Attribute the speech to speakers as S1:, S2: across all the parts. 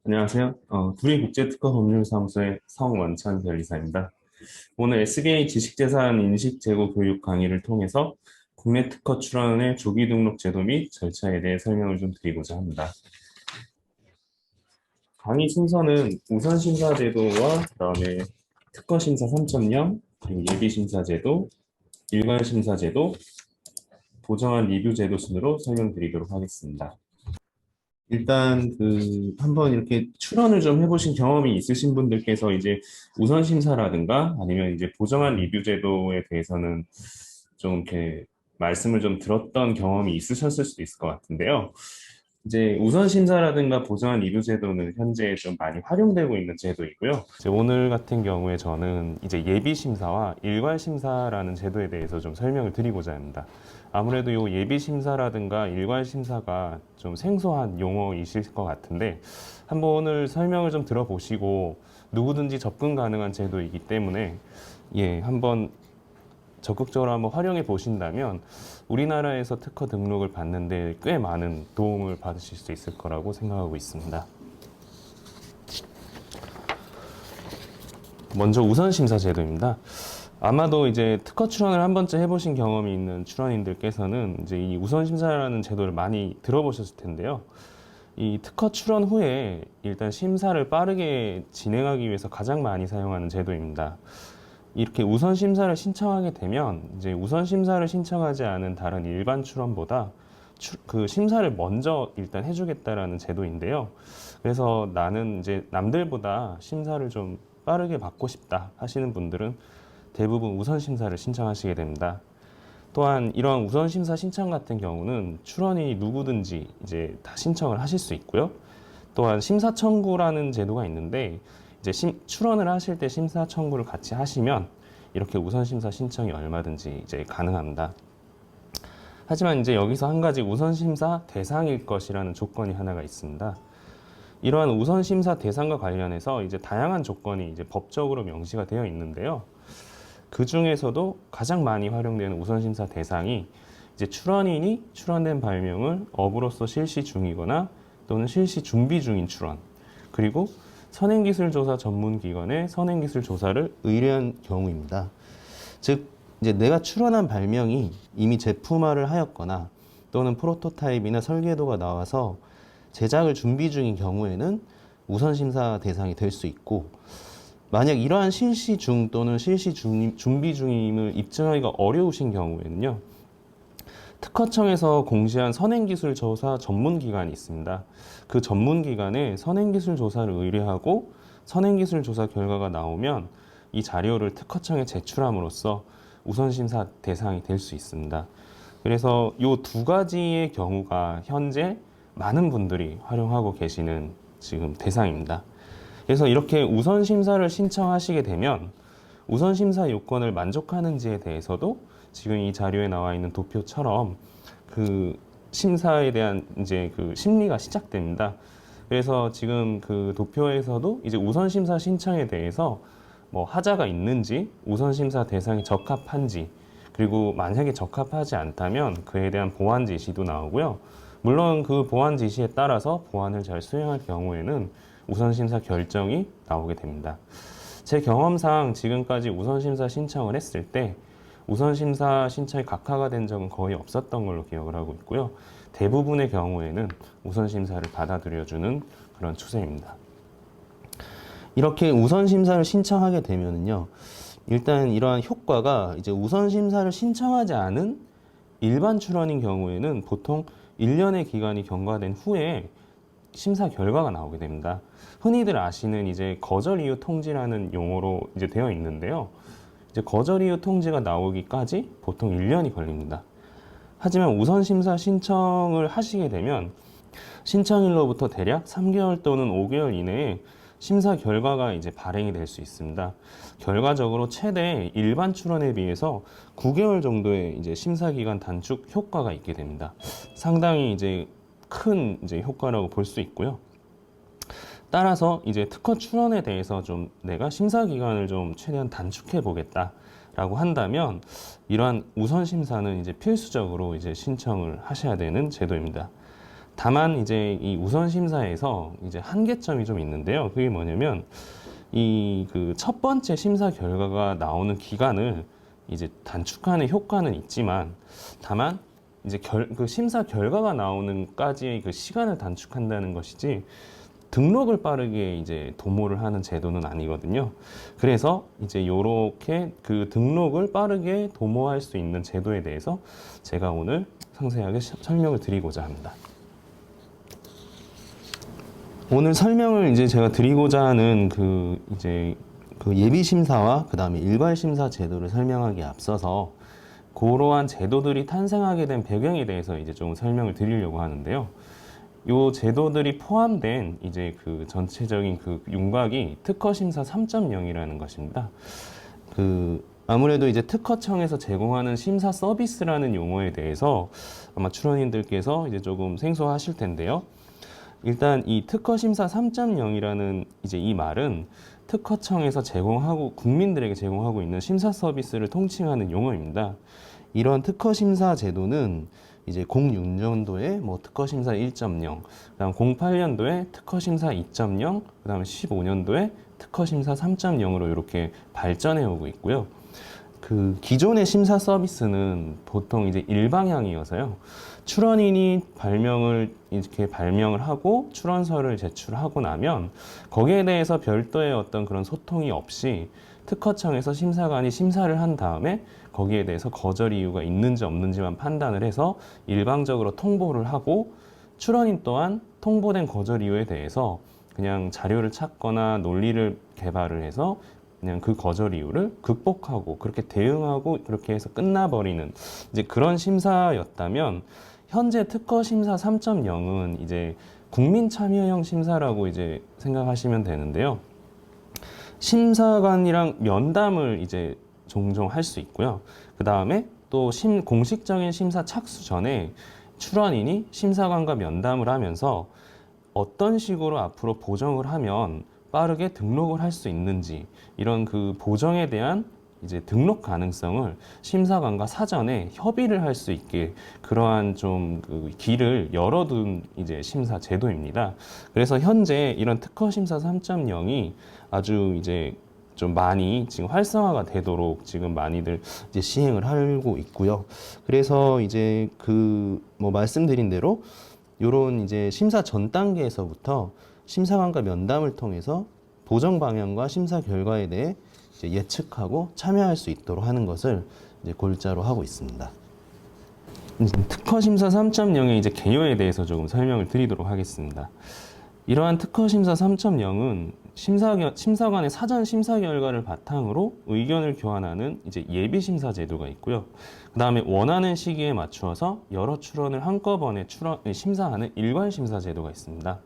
S1: 안녕하세요. 두리국제특허법률사무소의 성원찬 변리사입니다. 오늘 SBA 지식재산 인식재고 교육 강의를 통해서 국내 특허 출원의 조기 등록 제도 및 절차에 대해 설명을 좀 드리고자 합니다. 강의 순서는 우선심사제도와 그다음에 특허심사 3.0, 그리고 예비심사제도, 일괄심사제도, 보정한 리뷰제도 순으로 설명드리도록 하겠습니다. 일단 한번 이렇게 출원을 좀 해보신 경험이 있으신 분들께서 이제 우선 심사라든가 아니면 이제 보정한 리뷰 제도에 대해서는 좀 이렇게 말씀을 좀 들었던 경험이 있으셨을 수도 있을 것 같은데요. 이제 우선 심사라든가 보정한 리뷰 제도는 현재 좀 많이 활용되고 있는 제도이고요. 이제 오늘 같은 경우에 저는 이제 예비 심사와 일괄 심사라는 제도에 대해서 좀 설명을 드리고자 합니다. 아무래도 요 예비 심사라든가 일괄 심사가 좀 생소한 용어이실 것 같은데 한번 오늘 설명을 좀 들어보시고 누구든지 접근 가능한 제도이기 때문에 한번 적극적으로 한번 활용해 보신다면 우리나라에서 특허 등록을 받는데 꽤 많은 도움을 받으실 수 있을 거라고 생각하고 있습니다. 먼저 우선심사 제도입니다. 아마도 이제 특허 출원을 한 번쯤 해보신 경험이 있는 출원인들께서는 이제 이 우선심사라는 제도를 많이 들어보셨을 텐데요. 이 특허 출원 후에 일단 심사를 빠르게 진행하기 위해서 가장 많이 사용하는 제도입니다. 이렇게 우선 심사를 신청하게 되면 이제 우선 심사를 신청하지 않은 다른 일반 출원보다 그 심사를 먼저 일단 해주겠다라는 제도인데요. 그래서 나는 이제 남들보다 심사를 좀 빠르게 받고 싶다 하시는 분들은 대부분 우선 심사를 신청하시게 됩니다. 또한 이러한 우선 심사 신청 같은 경우는 출원인이 누구든지 이제 다 신청을 하실 수 있고요. 또한 심사 청구라는 제도가 있는데 이제 출원을 하실 때 심사 청구를 같이 하시면 이렇게 우선 심사 신청이 얼마든지 이제 가능합니다. 하지만 이제 여기서 한 가지 우선 심사 대상일 것이라는 조건이 하나가 있습니다. 이러한 우선 심사 대상과 관련해서 이제 다양한 조건이 이제 법적으로 명시가 되어 있는데요. 그 중에서도 가장 많이 활용되는 우선 심사 대상이 이제 출원인이 출원된 발명을 업으로서 실시 중이거나 또는 실시 준비 중인 출원, 그리고 선행기술조사 전문기관의 선행기술조사를 의뢰한 경우입니다. 즉, 이제 내가 출원한 발명이 이미 제품화를 하였거나 또는 프로토타입이나 설계도가 나와서 제작을 준비 중인 경우에는 우선심사 대상이 될 수 있고, 만약 이러한 실시 중 또는 실시 준비 중임을 입증하기가 어려우신 경우에는요, 특허청에서 공시한 선행기술조사 전문기관이 있습니다. 그 전문기관에 선행기술조사를 의뢰하고 선행기술조사 결과가 나오면 이 자료를 특허청에 제출함으로써 우선심사 대상이 될 수 있습니다. 그래서 이 두 가지의 경우가 현재 많은 분들이 활용하고 계시는 지금 대상입니다. 그래서 이렇게 우선심사를 신청하시게 되면 우선심사 요건을 만족하는지에 대해서도 지금 이 자료에 나와 있는 도표처럼 그 심사에 대한 이제 그 심리가 시작됩니다. 그래서 지금 그 도표에서도 이제 우선심사 신청에 대해서 뭐 하자가 있는지, 우선심사 대상이 적합한지, 그리고 만약에 적합하지 않다면 그에 대한 보완 지시도 나오고요. 물론 그 보완 지시에 따라서 보완을 잘 수행할 경우에는 우선심사 결정이 나오게 됩니다. 제 경험상 지금까지 우선심사 신청을 했을 때 우선심사 신청이 각하가 된 적은 거의 없었던 걸로 기억을 하고 있고요. 대부분의 경우에는 우선심사를 받아들여주는 그런 추세입니다. 이렇게 우선심사를 신청하게 되면요, 일단 이러한 효과가 이제 우선심사를 신청하지 않은 일반 출원인 경우에는 보통 1년의 기간이 경과된 후에 심사 결과가 나오게 됩니다. 흔히들 아시는 이제 거절 이유 통지라는 용어로 이제 되어 있는데요. 이제 거절 이유 통지가 나오기까지 보통 1년이 걸립니다. 하지만 우선 심사 신청을 하시게 되면 신청일로부터 대략 3개월 또는 5개월 이내에 심사 결과가 이제 발행이 될 수 있습니다. 결과적으로 최대 일반 출원에 비해서 9개월 정도의 이제 심사 기간 단축 효과가 있게 됩니다. 상당히 이제 큰 이제 효과라고 볼 수 있고요. 따라서 이제 특허 출원에 대해서 좀 내가 심사 기간을 좀 최대한 단축해 보겠다라고 한다면 이러한 우선 심사는 이제 필수적으로 이제 신청을 하셔야 되는 제도입니다. 다만 이제 이 우선 심사에서 이제 한계점이 좀 있는데요. 그게 뭐냐면 이 그 첫 번째 심사 결과가 나오는 기간을 이제 단축하는 효과는 있지만, 다만 이제 그 심사 결과가 나오는까지의 그 시간을 단축한다는 것이지 등록을 빠르게 이제 도모를 하는 제도는 아니거든요. 그래서 이제 요렇게 그 등록을 빠르게 도모할 수 있는 제도에 대해서 제가 오늘 상세하게 설명을 드리고자 합니다. 오늘 설명을 이제 제가 드리고자 하는 그 이제 그 예비 심사와 그 다음에 일괄 심사 제도를 설명하기에 앞서서 그러한 제도들이 탄생하게 된 배경에 대해서 이제 좀 설명을 드리려고 하는데요. 요 제도들이 포함된 이제 그 전체적인 그 윤곽이 특허심사 3.0이라는 것입니다. 그 아무래도 이제 특허청에서 제공하는 심사 서비스라는 용어에 대해서 아마 출원인들께서 이제 조금 생소하실 텐데요. 일단 이 특허심사 3.0이라는 이제 이 말은 특허청에서 제공하고 국민들에게 제공하고 있는 심사 서비스를 통칭하는 용어입니다. 이런 특허심사 제도는 이제 06년도에 뭐 특허심사 1.0, 그다음 08년도에 특허심사 2.0, 그다음에 15년도에 특허심사 3.0으로 이렇게 발전해 오고 있고요. 그 기존의 심사 서비스는 보통 이제 일방향이어서요. 출원인이 이렇게 발명을 하고 출원서를 제출하고 나면 거기에 대해서 별도의 어떤 그런 소통이 없이 특허청에서 심사관이 심사를 한 다음에 거기에 대해서 거절 이유가 있는지 없는지만 판단을 해서 일방적으로 통보를 하고, 출원인 또한 통보된 거절 이유에 대해서 그냥 자료를 찾거나 논리를 개발을 해서 그냥 그 거절 이유를 극복하고 그렇게 대응하고 그렇게 해서 끝나버리는 이제 그런 심사였다면, 현재 특허 심사 3.0은 이제 국민 참여형 심사라고 이제 생각하시면 되는데요. 심사관이랑 면담을 이제 종종 할 수 있고요. 그 다음에 또 공식적인 심사 착수 전에 출원인이 심사관과 면담을 하면서 어떤 식으로 앞으로 보정을 하면 빠르게 등록을 할 수 있는지, 이런 그 보정에 대한 이제 등록 가능성을 심사관과 사전에 협의를 할 수 있게 그러한 좀 그 길을 열어둔 이제 심사 제도입니다. 그래서 현재 이런 특허 심사 3.0이 아주 이제 좀 많이 지금 활성화가 되도록 지금 많이들 이제 시행을 하고 있고요. 그래서 이제 그 뭐 말씀드린 대로 요런 이제 심사 전 단계에서부터 심사관과 면담을 통해서 보정 방향과 심사 결과에 대해 이제 예측하고 참여할 수 있도록 하는 것을 이제 골자로 하고 있습니다. 특허 심사 3.0의 이제 개요에 대해서 조금 설명을 드리도록 하겠습니다. 이러한 특허 심사 3.0은 심사관의 사전 심사 결과를 바탕으로 의견을 교환하는 이제 예비 심사 제도가 있고요. 그 다음에 원하는 시기에 맞추어서 여러 출원을 한꺼번에 심사하는 일괄 심사 제도가 있습니다.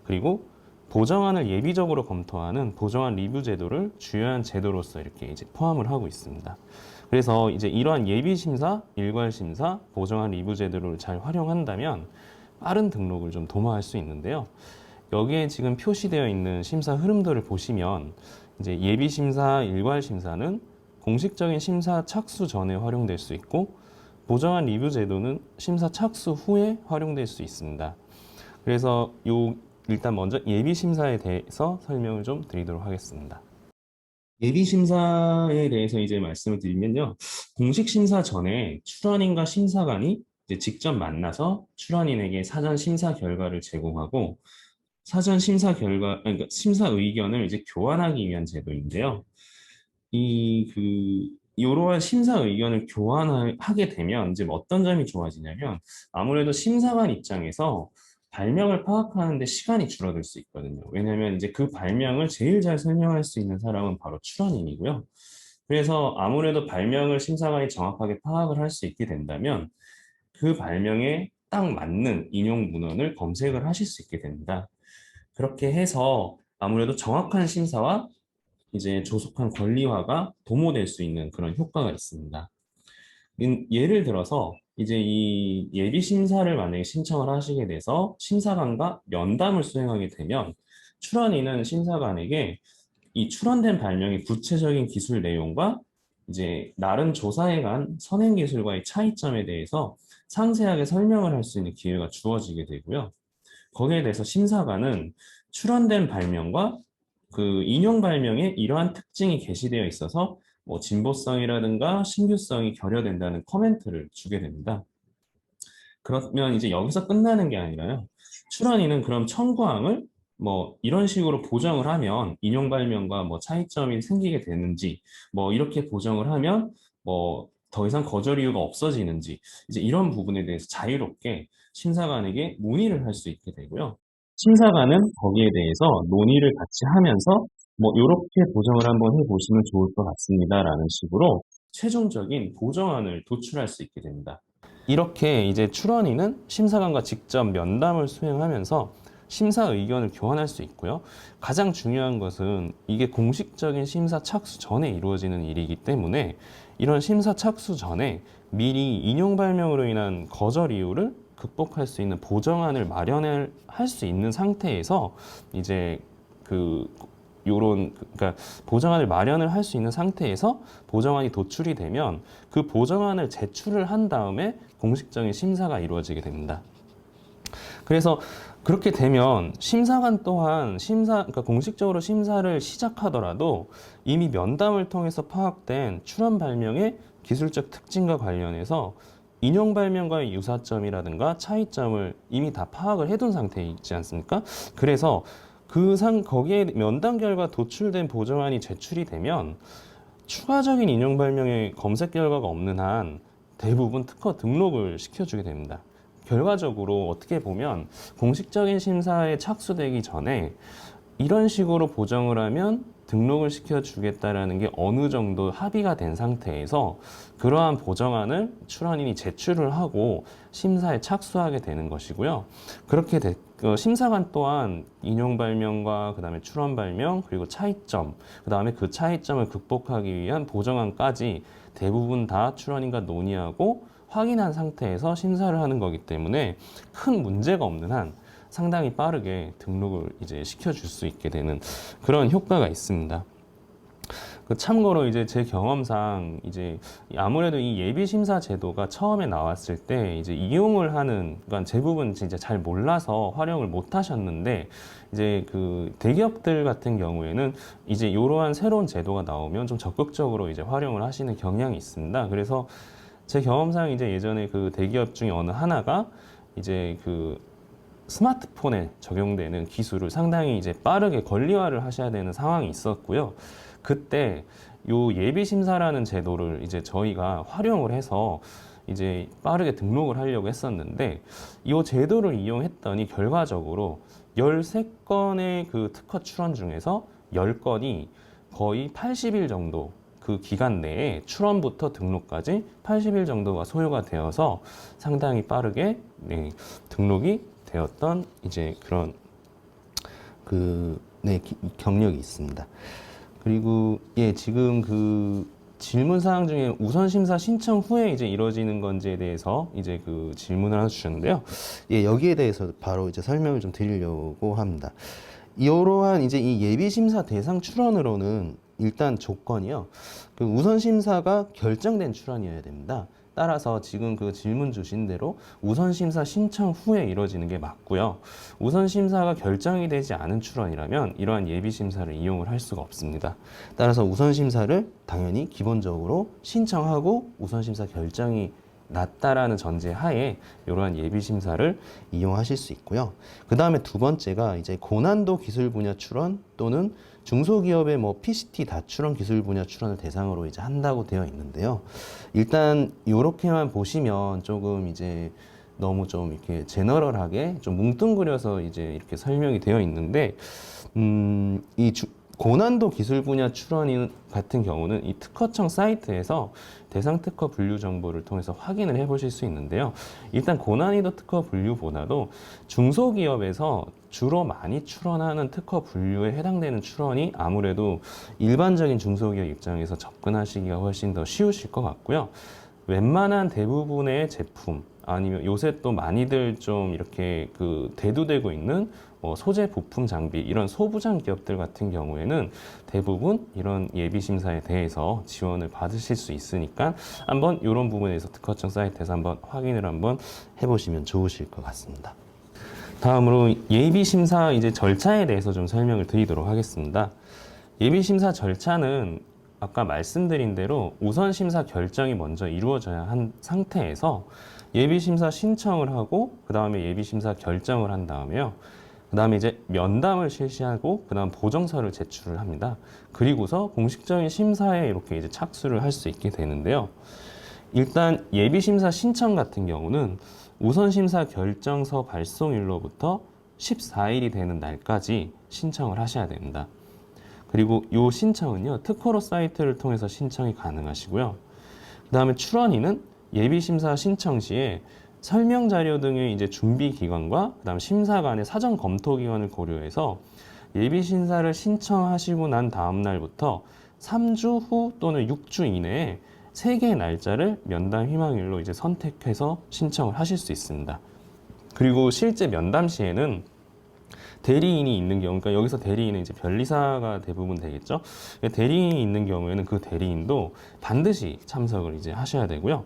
S1: 그리고 보정안을 예비적으로 검토하는 보정안 리뷰 제도를 주요한 제도로서 이렇게 이제 포함을 하고 있습니다. 그래서 이제 이러한 예비 심사, 일괄 심사, 보정안 리뷰 제도를 잘 활용한다면 빠른 등록을 좀 도모할 수 있는데요. 여기에 지금 표시되어 있는 심사 흐름들을 보시면 이제 예비 심사, 일괄 심사는 공식적인 심사 착수 전에 활용될 수 있고, 보정안 리뷰 제도는 심사 착수 후에 활용될 수 있습니다. 그래서 일단 먼저 예비 심사에 대해서 설명을 좀 드리도록 하겠습니다. 예비 심사에 대해서 이제 말씀을 드리면요. 공식 심사 전에 출원인과 심사관이 이제 직접 만나서 출원인에게 사전 심사 결과를 제공하고, 사전 심사 그러니까 심사 의견을 이제 교환하기 위한 제도인데요. 이러한 심사 의견을 교환하게 되면 이제 어떤 점이 좋아지냐면, 아무래도 심사관 입장에서 발명을 파악하는데 시간이 줄어들 수 있거든요. 왜냐하면 이제 그 발명을 제일 잘 설명할 수 있는 사람은 바로 출원인이고요. 그래서 아무래도 발명을 심사관이 정확하게 파악을 할 수 있게 된다면 그 발명에 딱 맞는 인용 문헌을 검색을 하실 수 있게 됩니다. 그렇게 해서 아무래도 정확한 심사와 이제 조속한 권리화가 도모될 수 있는 그런 효과가 있습니다. 예를 들어서 이제 이 예비 심사를 만약에 신청을 하시게 돼서 심사관과 면담을 수행하게 되면, 출원인은 심사관에게 이 출원된 발명의 구체적인 기술 내용과 이제 나름 조사해간 선행 기술과의 차이점에 대해서 상세하게 설명을 할 수 있는 기회가 주어지게 되고요. 거기에 대해서 심사관은 출원된 발명과 그 인용 발명에 이러한 특징이 게시되어 있어서 뭐 진보성이라든가 신규성이 결여된다는 코멘트를 주게 됩니다. 그러면 이제 여기서 끝나는 게 아니라요. 출원인은 그럼 청구항을 뭐 이런 식으로 보정을 하면 인용 발명과 뭐 차이점이 생기게 되는지 뭐 이렇게 보정을 하면 뭐 더 이상 거절 이유가 없어지는지 이제 이런 부분에 대해서 자유롭게 심사관에게 문의를 할 수 있게 되고요. 심사관은 거기에 대해서 논의를 같이 하면서 뭐 이렇게 보정을 한번 해보시면 좋을 것 같습니다라는 식으로 최종적인 보정안을 도출할 수 있게 됩니다. 이렇게 이제 출원인은 심사관과 직접 면담을 수행하면서 심사 의견을 교환할 수 있고요. 가장 중요한 것은 이게 공식적인 심사 착수 전에 이루어지는 일이기 때문에 이런 심사 착수 전에 미리 인용 발명으로 인한 거절 이유를 극복할 수 있는 보정안을 마련을 할 수 있는 상태에서 이제 그 요런 그러니까 보정안을 마련을 할 수 있는 상태에서 보정안이 도출이 되면 그 보정안을 제출을 한 다음에 공식적인 심사가 이루어지게 됩니다. 그래서 그렇게 되면 심사관 또한 그러니까 공식적으로 심사를 시작하더라도 이미 면담을 통해서 파악된 출원 발명의 기술적 특징과 관련해서 인용 발명과의 유사점이라든가 차이점을 이미 다 파악을 해둔 상태에 있지 않습니까? 그래서 거기에 면담 결과 도출된 보정안이 제출이 되면 추가적인 인용 발명의 검색 결과가 없는 한 대부분 특허 등록을 시켜주게 됩니다. 결과적으로 어떻게 보면 공식적인 심사에 착수되기 전에 이런 식으로 보정을 하면 등록을 시켜주겠다라는 게 어느 정도 합의가 된 상태에서 그러한 보정안을 출원인이 제출을 하고 심사에 착수하게 되는 것이고요. 그렇게 심사관 또한 인용 발명과 그다음에 출원 발명 그리고 차이점 그다음에 그 차이점을 극복하기 위한 보정안까지 대부분 다 출원인과 논의하고 확인한 상태에서 심사를 하는 거기 때문에 큰 문제가 없는 한 상당히 빠르게 등록을 이제 시켜줄 수 있게 되는 그런 효과가 있습니다. 참고로 이제 제 경험상 이제 아무래도 이 예비 심사 제도가 처음에 나왔을 때 이제 이용을 하는 그러니까 대부분 진짜 잘 몰라서 활용을 못 하셨는데 이제 그 대기업들 같은 경우에는 이제 이러한 새로운 제도가 나오면 좀 적극적으로 이제 활용을 하시는 경향이 있습니다. 그래서 제 경험상 이제 예전에 그 대기업 중에 어느 하나가 이제 그 스마트폰에 적용되는 기술을 상당히 이제 빠르게 권리화를 하셔야 되는 상황이 있었고요. 그때 요 예비 심사라는 제도를 이제 저희가 활용을 해서 이제 빠르게 등록을 하려고 했었는데 이 제도를 이용했더니 결과적으로 13건의 그 특허 출원 중에서 10건이 거의 80일 정도 그 기간 내에 출원부터 등록까지 80일 정도가 소요가 되어서 상당히 빠르게 등록이 되었던 이제 그런 경력이 있습니다. 그리고 지금 그 질문 사항 중에 우선 심사 신청 후에 이제 이루어지는 건지에 대해서 이제 그 질문을 하나 주셨는데요. 여기에 대해서 바로 이제 설명을 좀 드리려고 합니다. 이러한 이제 이 예비 심사 대상 출원으로는 일단 조건이요. 그 우선 심사가 결정된 출원이어야 됩니다. 따라서 지금 그 질문 주신 대로 우선 심사 신청 후에 이루어지는 게 맞고요. 우선 심사가 결정이 되지 않은 출원이라면 이러한 예비 심사를 이용을 할 수가 없습니다. 따라서 우선 심사를 당연히 기본적으로 신청하고 우선 심사 결정이 낮다라는 전제 하에 이러한 예비 심사를 이용하실 수 있고요. 그 다음에 두 번째가 이제 고난도 기술 분야 출원 또는 중소기업의 뭐 PCT 다출원 기술 분야 출원을 대상으로 이제 한다고 되어 있는데요. 일단 이렇게만 보시면 조금 이제 너무 좀 이렇게 제너럴하게 좀 뭉뚱그려서 이제 이렇게 설명이 되어 있는데 고난도 기술 분야 출원 같은 경우는 이 특허청 사이트에서 대상 특허 분류 정보를 통해서 확인을 해 보실 수 있는데요. 일단 고난이도 특허 분류보다도 중소기업에서 주로 많이 출원하는 특허 분류에 해당되는 출원이 아무래도 일반적인 중소기업 입장에서 접근하시기가 훨씬 더 쉬우실 것 같고요. 웬만한 대부분의 제품 아니면 요새 또 많이들 좀 이렇게 그 대두되고 있는 소재 부품 장비 이런 소부장 기업들 같은 경우에는 대부분 이런 예비 심사에 대해서 지원을 받으실 수 있으니까 한번 이런 부분에 대해서 특허청 사이트에서 한번 확인을 한번 해보시면 좋으실 것 같습니다. 다음으로 예비 심사 이제 절차에 대해서 좀 설명을 드리도록 하겠습니다. 예비 심사 절차는 아까 말씀드린 대로 우선 심사 결정이 먼저 이루어져야 한 상태에서 예비 심사 신청을 하고 그 다음에 예비 심사 결정을 한 다음에요. 그 다음에 이제 면담을 실시하고 그 다음 보정서를 제출을 합니다. 그리고서 공식적인 심사에 이렇게 이제 착수를 할 수 있게 되는데요. 일단 예비 심사 신청 같은 경우는 우선 심사 결정서 발송일로부터 14일이 되는 날까지 신청을 하셔야 됩니다. 그리고 이 신청은요, 특허로 사이트를 통해서 신청이 가능하시고요. 그 다음에 출원인은 예비심사 신청 시에 설명 자료 등의 이제 준비 기간과 그다음 심사관의 사전 검토 기간을 고려해서 예비 심사를 신청하시고 난 다음 날부터 3주 후 또는 6주 이내에 3개의 날짜를 면담 희망일로 이제 선택해서 신청을 하실 수 있습니다. 그리고 실제 면담 시에는 대리인이 있는 경우, 그러니까 여기서 대리인은 이제 변리사가 대부분 되겠죠. 대리인이 있는 경우에는 그 대리인도 반드시 참석을 이제 하셔야 되고요.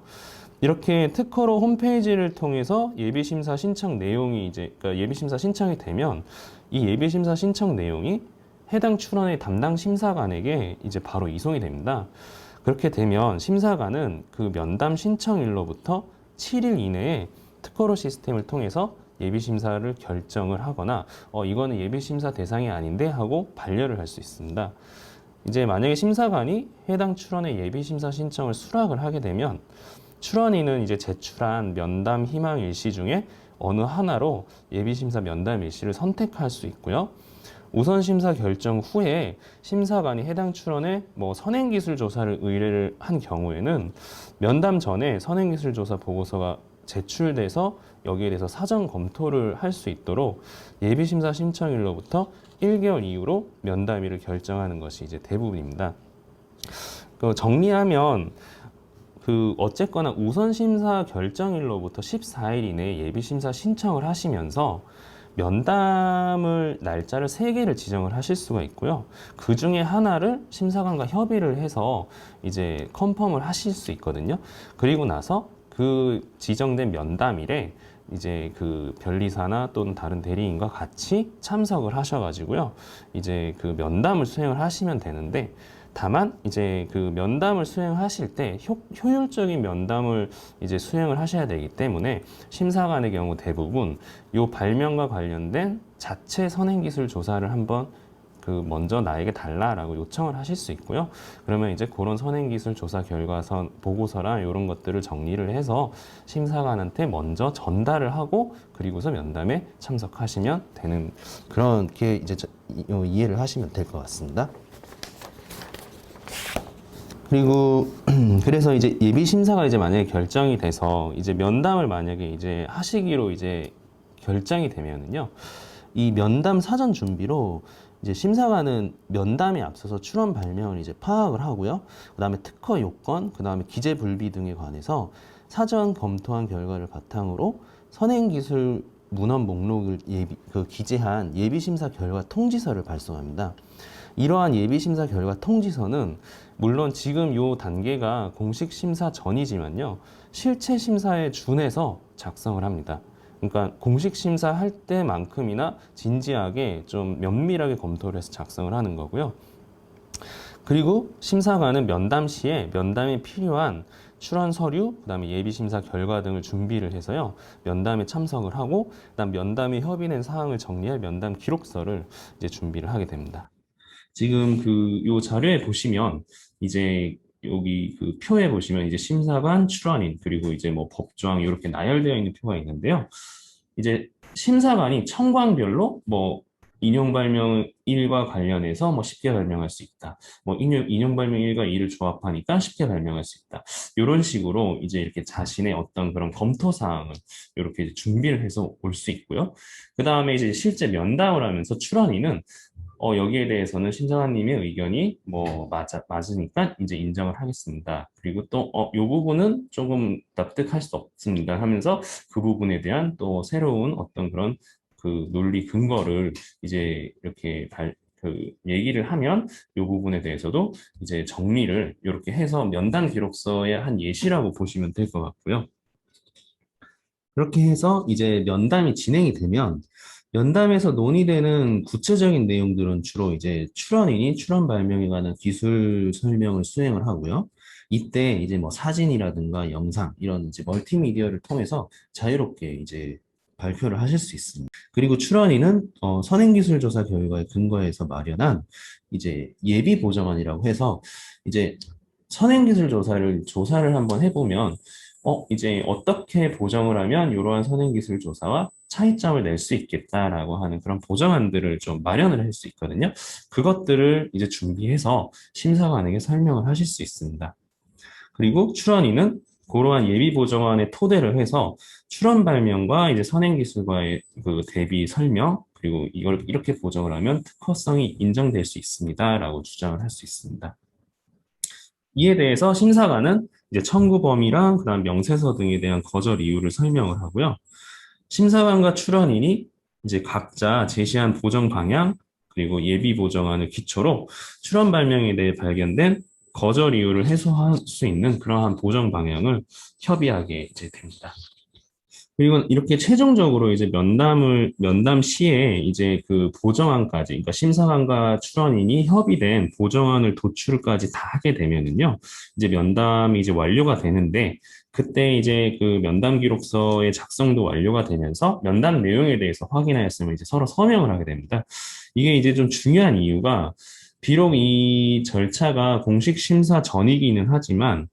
S1: 이렇게 특허로 홈페이지를 통해서 예비심사 신청 내용이 이제, 그러니까 예비심사 신청이 되면 이 예비심사 신청 내용이 해당 출원의 담당 심사관에게 이제 바로 이송이 됩니다. 그렇게 되면 심사관은 그 면담 신청일로부터 7일 이내에 특허로 시스템을 통해서 예비심사를 결정을 하거나 이거는 예비심사 대상이 아닌데 하고 반려를 할 수 있습니다. 이제 만약에 심사관이 해당 출원의 예비심사 신청을 수락을 하게 되면 출원인은 이제 제출한 면담 희망 일시 중에 어느 하나로 예비심사 면담 일시를 선택할 수 있고요. 우선 심사 결정 후에 심사관이 해당 출원에 선행기술 조사를 의뢰를 한 경우에는 면담 전에 선행기술 조사 보고서가 제출돼서 여기에 대해서 사전 검토를 할 수 있도록 예비심사 신청일로부터 1개월 이후로 면담일을 결정하는 것이 이제 대부분입니다. 정리하면 어쨌거나 우선 심사 결정일로부터 14일 이내에 예비심사 신청을 하시면서 면담을 날짜를 3개를 지정을 하실 수가 있고요. 그 중에 하나를 심사관과 협의를 해서 이제 컨펌을 하실 수 있거든요. 그리고 나서 그 지정된 면담일에 이제 그 변리사나 또는 다른 대리인과 같이 참석을 하셔가지고요. 이제 그 면담을 수행을 하시면 되는데, 다만 이제 그 면담을 수행하실 때 효율적인 면담을 이제 수행을 하셔야 되기 때문에 심사관의 경우 대부분 요 발명과 관련된 자체 선행기술 조사를 한번 먼저 나에게 달라라고 요청을 하실 수 있고요. 그러면 이제 그런 선행기술 조사 결과선 보고서랑 이런 것들을 정리를 해서 심사관한테 먼저 전달을 하고 그리고서 면담에 참석하시면 되는 그렇게 이제 이해를 하시면 될 것 같습니다. 그리고 그래서 이제 예비 심사가 이제 만약에 결정이 돼서 이제 면담을 만약에 이제 하시기로 이제 결정이 되면은요, 이 면담 사전 준비로 이제 심사관은 면담에 앞서서 출원 발명을 이제 파악을 하고요. 그다음에 특허 요건, 그다음에 기재 불비 등에 관해서 사전 검토한 결과를 바탕으로 선행기술 문헌 목록을 기재한 예비심사 결과 통지서를 발송합니다. 이러한 예비심사 결과 통지서는 물론 지금 요 단계가 공식 심사 전이지만요, 실체 심사에 준해서 작성을 합니다. 그러니까 공식 심사할 때만큼이나 진지하게 좀 면밀하게 검토를 해서 작성을 하는 거고요. 그리고 심사관은 면담 시에 면담에 필요한 출원 서류, 그다음에 예비 심사 결과 등을 준비를 해서요, 면담에 참석을 하고 그다음 면담에 협의된 사항을 정리할 면담 기록서를 이제 준비를 하게 됩니다. 지금 요 자료에 보시면 이제 여기 그 표에 보시면 이제 심사관, 출원인, 그리고 이제 법조항 이렇게 나열되어 있는 표가 있는데요. 이제 심사관이 청광별로 인용 발명 1과 관련해서 쉽게 발명할 수 있다. 인용 발명 1과 2를 조합하니까 쉽게 발명할 수 있다. 이런 식으로 이제 이렇게 자신의 어떤 그런 검토 사항을 이렇게 이제 준비를 해서 올 수 있고요. 그 다음에 이제 실제 면담을 하면서 출원인은 여기에 대해서는 심사관님의 의견이 맞으니까 이제 인정을 하겠습니다. 그리고 또, 요 부분은 조금 납득할 수 없습니다 하면서 그 부분에 대한 또 새로운 어떤 그런 그 논리 근거를 이제 이렇게 얘기를 하면 이 부분에 대해서도 이제 정리를 이렇게 해서 면담 기록서의 한 예시라고 보시면 될 것 같고요. 그렇게 해서 이제 면담이 진행이 되면 면담에서 논의되는 구체적인 내용들은 주로 이제 출원인이 출원 발명에 관한 기술 설명을 수행을 하고요. 이때 이제 뭐 사진이라든가 영상 이런 이제 멀티미디어를 통해서 자유롭게 이제 발표를 하실 수 있습니다. 그리고 출원인은 선행기술조사 결과에 근거해서 마련한 이제 예비보정안이라고 해서 이제 조사를 한번 해보면 이제 어떻게 보정을 하면 이러한 선행기술 조사와 차이점을 낼 수 있겠다라고 하는 그런 보정안들을 좀 마련을 할 수 있거든요. 그것들을 이제 준비해서 심사관에게 설명을 하실 수 있습니다. 그리고 출원인은 그러한 예비 보정안에 토대를 해서 출원 발명과 이제 선행기술과의 그 대비 설명, 그리고 이걸 이렇게 보정을 하면 특허성이 인정될 수 있습니다라고 주장을 할 수 있습니다. 이에 대해서 심사관은 이제 청구 범위랑 그다음 명세서 등에 대한 거절 이유를 설명을 하고요. 심사관과 출원인이 이제 각자 제시한 보정 방향 그리고 예비 보정안을 기초로 출원 발명에 대해 발견된 거절 이유를 해소할 수 있는 그러한 보정 방향을 협의하게 이제 됩니다. 그리고 이렇게 최종적으로 이제 면담 시에 이제 그 보정안까지, 그러니까 심사관과 출원인이 협의된 보정안을 도출까지 다 하게 되면은요, 이제 면담이 이제 완료가 되는데, 그때 이제 그 면담 기록서의 작성도 완료가 되면서 면담 내용에 대해서 확인하였으면 이제 서로 서명을 하게 됩니다. 이게 이제 좀 중요한 이유가, 비록 이 절차가 공식 심사 전이기는 하지만,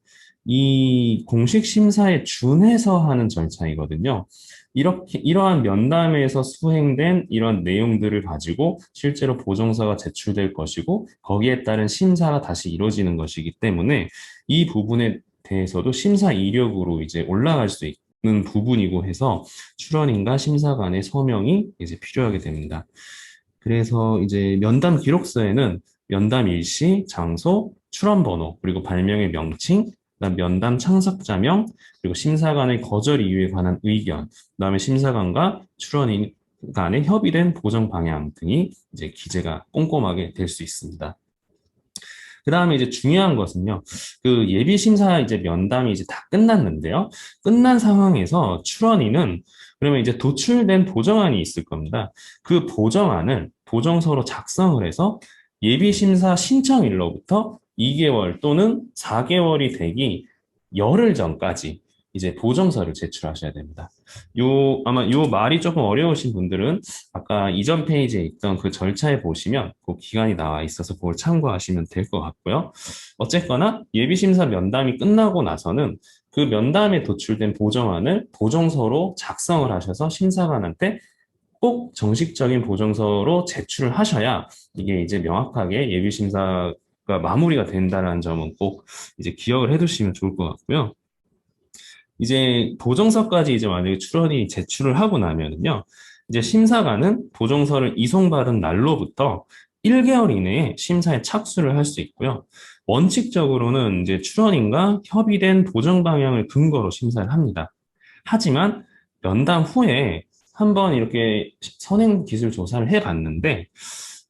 S1: 이 공식 심사에 준해서 하는 절차이거든요. 이러한 면담에서 수행된 이런 내용들을 가지고 실제로 보정서가 제출될 것이고, 거기에 따른 심사가 다시 이루어지는 것이기 때문에 이 부분에 대해서도 심사 이력으로 이제 올라갈 수 있는 부분이고 해서 출원인과 심사관의 서명이 이제 필요하게 됩니다. 그래서 이제 면담 기록서에는 면담 일시, 장소, 출원 번호, 그리고 발명의 명칭, 그다음 면담 참석자명, 그리고 심사관의 거절 이유에 관한 의견, 그다음에 심사관과 출원인 간의 협의된 보정 방향 등이 이제 기재가 꼼꼼하게 될 수 있습니다. 그 다음에 이제 중요한 것은요, 그 예비 심사 이제 면담이 이제 다 끝났는데요. 끝난 상황에서 출원인은 그러면 이제 도출된 보정안이 있을 겁니다. 그 보정안을 보정서로 작성을 해서 예비 심사 신청일로부터 2개월 또는 4개월이 되기 열흘 전까지 이제 보정서를 제출하셔야 됩니다. 아마 요 말이 조금 어려우신 분들은 아까 이전 페이지에 있던 그 절차에 보시면 그 기간이 나와 있어서 그걸 참고하시면 될 것 같고요. 어쨌거나 예비심사 면담이 끝나고 나서는 그 면담에 도출된 보정안을 보정서로 작성을 하셔서 심사관한테 꼭 정식적인 보정서로 제출을 하셔야 이게 이제 명확하게 예비심사가 마무리가 된다는 점은 꼭 이제 기억을 해두시면 좋을 것 같고요. 이제 보정서까지 이제 만약에 출원이 제출을 하고 나면은요, 이제 심사관은 보정서를 이송받은 날로부터 1개월 이내에 심사에 착수를 할 수 있고요. 원칙적으로는 이제 출원인과 협의된 보정 방향을 근거로 심사를 합니다. 하지만 면담 후에 한번 이렇게 선행 기술 조사를 해봤는데,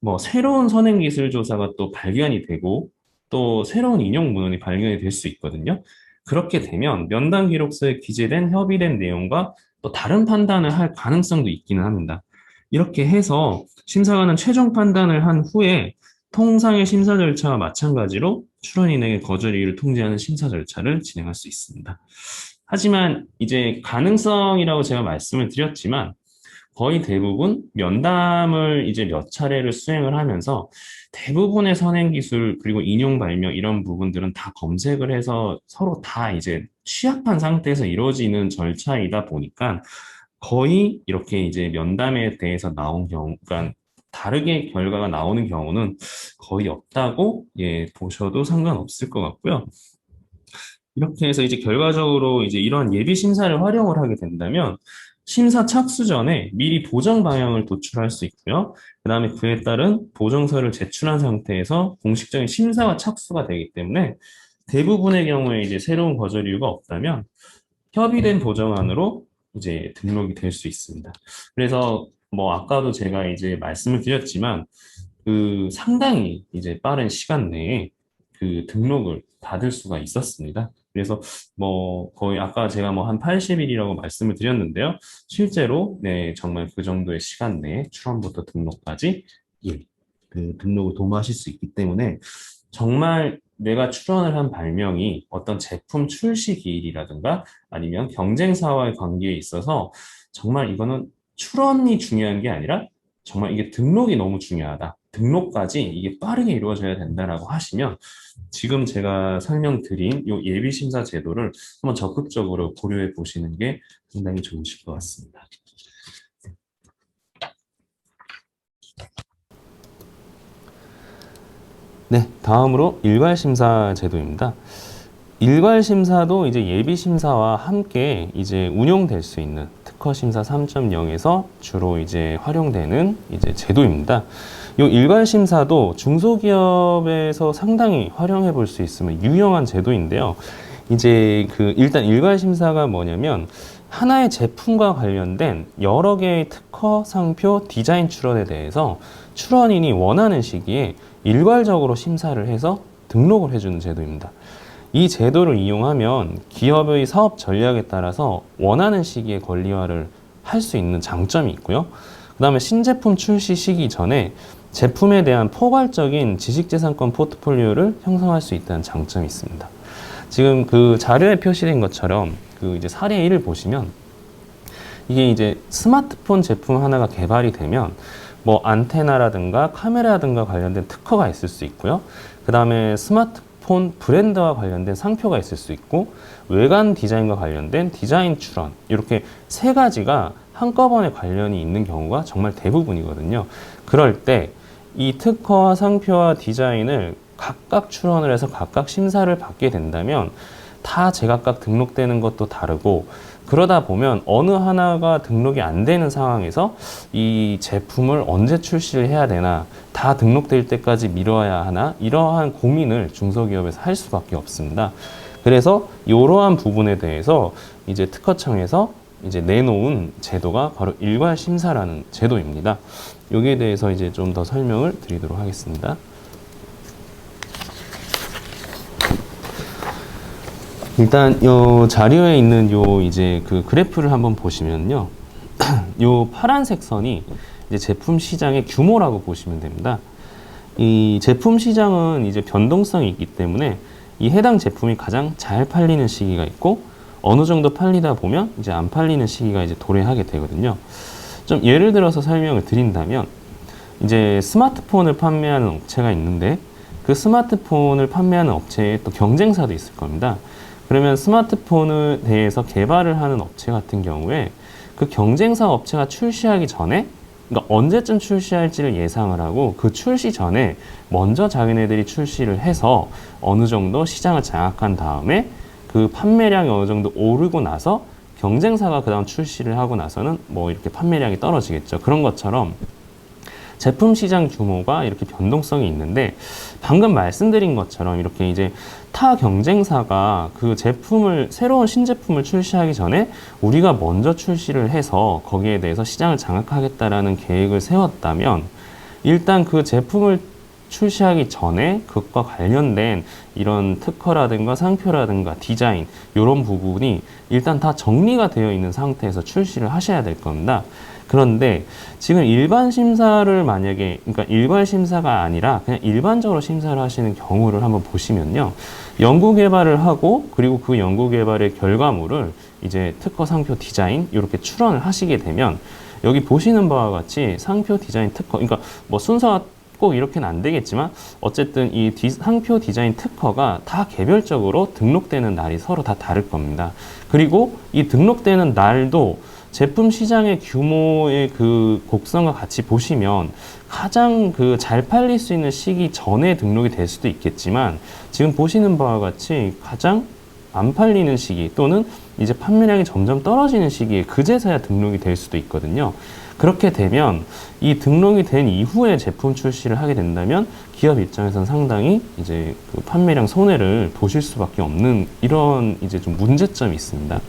S1: 뭐 새로운 선행 기술 조사가 또 발견이 되고, 또 새로운 인용 문헌이 발견이 될 수 있거든요. 그렇게 되면 면담 기록서에 기재된 협의된 내용과 또 다른 판단을 할 가능성도 있기는 합니다. 이렇게 해서 심사관은 최종 판단을 한 후에 통상의 심사 절차와 마찬가지로 출원인에게 거절 이유를 통지하는 심사 절차를 진행할 수 있습니다. 하지만 이제 가능성이라고 제가 말씀을 드렸지만 거의 대부분 면담을 이제 몇 차례를 수행을 하면서 대부분의 선행 기술 그리고 인용 발명 이런 부분들은 다 검색을 해서 서로 다 이제 취합한 상태에서 이루어지는 절차이다 보니까 거의 이렇게 이제 면담에 대해서 나온 경우, 그러니까 다르게 결과가 나오는 경우는 거의 없다고 보셔도 상관없을 것 같고요. 이렇게 해서 이제 결과적으로 이제 이런 예비 심사를 활용을 하게 된다면 심사 착수 전에 미리 보정 방향을 도출할 수 있고요. 그 다음에 그에 따른 보정서를 제출한 상태에서 공식적인 심사가 착수가 되기 때문에 대부분의 경우에 이제 새로운 거절 이유가 없다면 협의된 보정안으로 이제 등록이 될 수 있습니다. 그래서 뭐 아까도 제가 이제 말씀을 드렸지만 그 상당히 이제 빠른 시간 내에 그 등록을 받을 수가 있었습니다. 그래서 뭐 거의 아까 제가 뭐 한 80일이라고 말씀을 드렸는데요. 실제로 네, 정말 그 정도의 시간 내에 출원부터 등록까지 예, 그 등록을 도모하실 수 있기 때문에 정말 내가 출원을 한 발명이 어떤 제품 출시 기일이라든가 아니면 경쟁사와의 관계에 있어서 정말 이거는 출원이 중요한 게 아니라 정말 이게 등록이 너무 중요하다. 등록까지 이게 빠르게 이루어져야 된다라고 하시면 지금 제가 설명드린 이 예비심사 제도를 한번 적극적으로 고려해 보시는 게 상당히 좋으실 것 같습니다. 네, 다음으로 일괄심사 제도입니다. 일괄심사도 이제 예비심사와 함께 이제 운용될 수 있는 특허심사 3.0에서 주로 이제 활용되는 이제 제도입니다. 이 일괄심사도 중소기업에서 상당히 활용해 볼 수 있으면 유용한 제도인데요. 이제 그 일단 일괄심사가 뭐냐면 하나의 제품과 관련된 여러 개의 특허, 상표, 디자인 출원에 대해서 출원인이 원하는 시기에 일괄적으로 심사를 해서 등록을 해주는 제도입니다. 이 제도를 이용하면 기업의 사업 전략에 따라서 원하는 시기에 권리화를 할 수 있는 장점이 있고요. 그 다음에 신제품 출시 시기 전에 제품에 대한 포괄적인 지식재산권 포트폴리오를 형성할 수 있다는 장점이 있습니다. 지금 그 자료에 표시된 것처럼 그 이제 사례 1을 보시면 이게 이제 스마트폰 제품 하나가 개발이 되면 뭐 안테나라든가 카메라라든가 관련된 특허가 있을 수 있고요. 그 다음에 스마트폰 브랜드와 관련된 상표가 있을 수 있고 외관 디자인과 관련된 디자인 출원 이렇게 세 가지가 한꺼번에 관련이 있는 경우가 정말 대부분이거든요. 그럴 때 이 특허와 상표와 디자인을 각각 출원을 해서 각각 심사를 받게 된다면 다 제각각 등록되는 것도 다르고 그러다 보면 어느 하나가 등록이 안 되는 상황에서 이 제품을 언제 출시를 해야 되나 다 등록될 때까지 미뤄야 하나 이러한 고민을 중소기업에서 할 수밖에 없습니다. 그래서 이러한 부분에 대해서 이제 특허청에서 이제 내놓은 제도가 바로 일괄심사라는 제도입니다. 여기에 대해서 이제 좀 더 설명을 드리도록 하겠습니다. 일단 요 자료에 있는 요 이제 그 그래프를 한번 보시면요. 요 파란색 선이 이제 제품 시장의 규모라고 보시면 됩니다. 이 제품 시장은 이제 변동성이 있기 때문에 이 해당 제품이 가장 잘 팔리는 시기가 있고 어느 정도 팔리다 보면 이제 안 팔리는 시기가 이제 도래하게 되거든요. 좀 예를 들어서 설명을 드린다면 이제 스마트폰을 판매하는 업체가 있는데 그 스마트폰을 판매하는 업체에 또 경쟁사도 있을 겁니다. 그러면 스마트폰에 대해서 개발을 하는 업체 같은 경우에 그 경쟁사 업체가 출시하기 전에 그러니까 언제쯤 출시할지를 예상을 하고 그 출시 전에 먼저 자기네들이 출시를 해서 어느 정도 시장을 장악한 다음에 그 판매량이 어느 정도 오르고 나서 경쟁사가 그 다음 출시를 하고 나서는 뭐 이렇게 판매량이 떨어지겠죠. 그런 것처럼 제품 시장 규모가 이렇게 변동성이 있는데 방금 말씀드린 것처럼 이렇게 이제 타 경쟁사가 그 제품을 새로운 신제품을 출시하기 전에 우리가 먼저 출시를 해서 거기에 대해서 시장을 장악하겠다라는 계획을 세웠다면 일단 그 제품을 출시하기 전에 그것과 관련된 이런 특허라든가 상표라든가 디자인 이런 부분이 일단 다 정리가 되어 있는 상태에서 출시를 하셔야 될 겁니다. 그런데 지금 일반 심사를 만약에 그러니까 일괄 심사가 아니라 그냥 일반적으로 심사를 하시는 경우를 한번 보시면요. 연구 개발을 하고 그리고 그 연구 개발의 결과물을 이제 특허 상표 디자인 이렇게 출원을 하시게 되면 여기 보시는 바와 같이 상표 디자인 특허 그러니까 뭐 순서가 꼭 이렇게는 안 되겠지만 어쨌든 이 상표 디자인 특허가 다 개별적으로 등록되는 날이 서로 다 다를 겁니다. 그리고 이 등록되는 날도 제품 시장의 규모의 그 곡선과 같이 보시면 가장 그 잘 팔릴 수 있는 시기 전에 등록이 될 수도 있겠지만 지금 보시는 바와 같이 가장 안 팔리는 시기 또는 이제 판매량이 점점 떨어지는 시기에 그제서야 등록이 될 수도 있거든요. 그렇게 되면 이 등록이 된 이후에 제품 출시를 하게 된다면 기업 입장에서는 상당히 이제 그 판매량 손해를 보실 수밖에 없는 이런 이제 좀 문제점이 있습니다.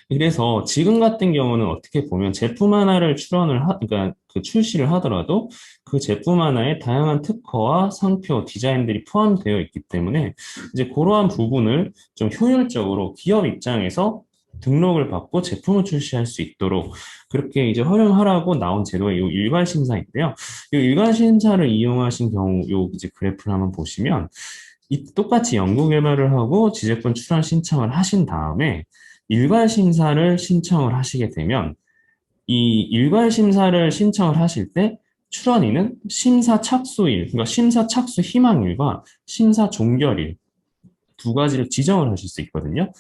S1: 그래서 지금 같은 경우는 어떻게 보면 제품 하나를 그러니까 그 출시를 하더라도 그 제품 하나에 다양한 특허와 상표, 디자인들이 포함되어 있기 때문에 이제 그러한 부분을 좀 효율적으로 기업 입장에서 등록을 받고 제품을 출시할 수 있도록 그렇게 이제 활용하라고 나온 제도가 이 일괄 심사인데요. 이 일괄 심사를 이용하신 경우 요 이제 그래프를 한번 보시면 똑같이 연구 개발을 하고 지재권 출원 신청을 하신 다음에 일괄 심사를 신청을 하시게 되면 이 일괄 심사를 신청을 하실 때 출원인은 심사 착수일, 그러니까 심사 착수 희망일과 심사 종결일 두 가지를 지정을 하실 수 있거든요.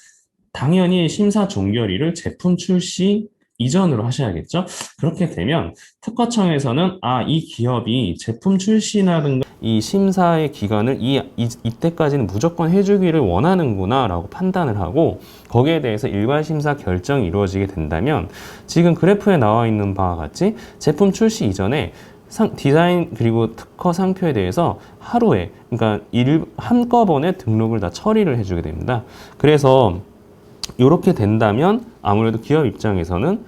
S1: 당연히 심사 종결일을 제품 출시 이전으로 하셔야겠죠. 그렇게 되면 특허청에서는 이 기업이 제품 출시라든가 이 심사의 기간을 이때까지는 무조건 해주기를 원하는구나 라고 판단을 하고 거기에 대해서 일괄 심사 결정이 이루어지게 된다면 지금 그래프에 나와 있는 바와 같이 제품 출시 이전에 디자인 그리고 특허 상표에 대해서 하루에 그러니까 한꺼번에 등록을 다 처리를 해주게 됩니다. 그래서 이렇게 된다면 아무래도 기업 입장에서는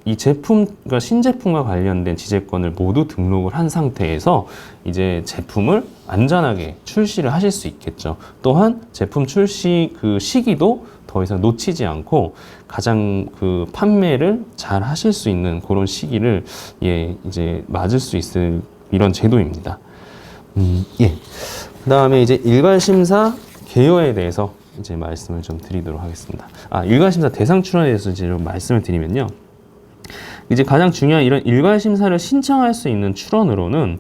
S1: 이 제품, 그러니까 신제품과 관련된 지재권을 모두 등록을 한 상태에서 이제 제품을 안전하게 출시를 하실 수 있겠죠. 또한 제품 출시 그 시기도 더 이상 놓치지 않고 가장 그 판매를 잘 하실 수 있는 그런 시기를 이제 맞을 수 있을 이런 제도입니다. 예. 그다음에 이제 일괄 심사 개요에 대해서 이제 말씀을 좀 드리도록 하겠습니다. 일괄 심사 대상 출원에 대해서 이제 좀 말씀을 드리면요. 이제 가장 중요한 이런 일괄 심사를 신청할 수 있는 출원으로는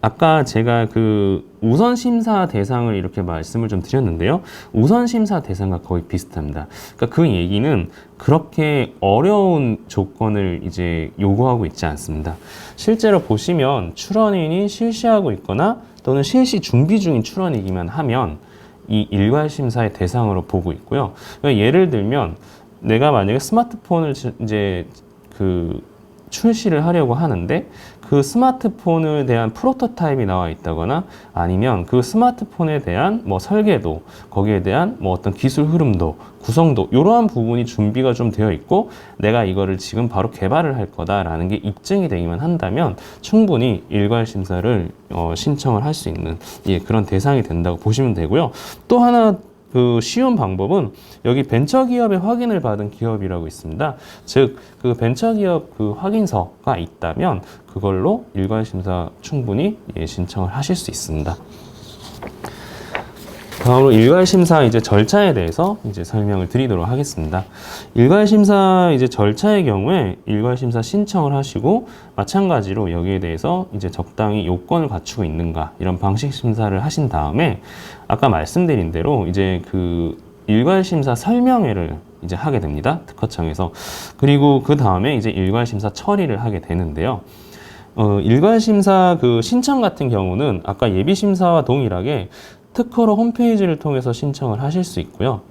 S1: 아까 제가 그 우선 심사 대상을 이렇게 말씀을 좀 드렸는데요. 우선 심사 대상과 거의 비슷합니다. 그러니까 그 얘기는 그렇게 어려운 조건을 이제 요구하고 있지 않습니다. 실제로 보시면 출원인이 실시하고 있거나 또는 실시 준비 중인 출원이기만 하면 이 일괄 심사의 대상으로 보고 있고요. 그러니까 예를 들면 내가 만약에 스마트폰을 이제 출시를 하려고 하는데 그 스마트폰에 대한 프로토타입이 나와 있다거나 아니면 그 스마트폰에 대한 뭐 설계도, 거기에 대한 뭐 어떤 기술 흐름도, 구성도 이러한 부분이 준비가 좀 되어 있고 내가 이거를 지금 바로 개발을 할 거다라는 게 입증이 되기만 한다면 충분히 일괄 심사를 신청을 할 수 있는 그런 대상이 된다고 보시면 되고요. 또 하나 그 쉬운 방법은 여기 벤처기업의 확인을 받은 기업이라고 있습니다. 즉, 그 벤처기업 그 확인서가 있다면 그걸로 일괄 심사 충분히 신청을 하실 수 있습니다. 다음으로 일괄 심사 이제 절차에 대해서 이제 설명을 드리도록 하겠습니다. 일괄 심사 이제 절차의 경우에 일괄 심사 신청을 하시고 마찬가지로 여기에 대해서 이제 적당히 요건을 갖추고 있는가 이런 방식 심사를 하신 다음에 아까 말씀드린 대로 이제 그 일괄 심사 설명회를 이제 하게 됩니다. 특허청에서. 그리고 그 다음에 이제 일괄 심사 처리를 하게 되는데요. 일괄 심사 그 신청 같은 경우는 아까 예비 심사와 동일하게 특허로 홈페이지를 통해서 신청을 하실 수 있고요.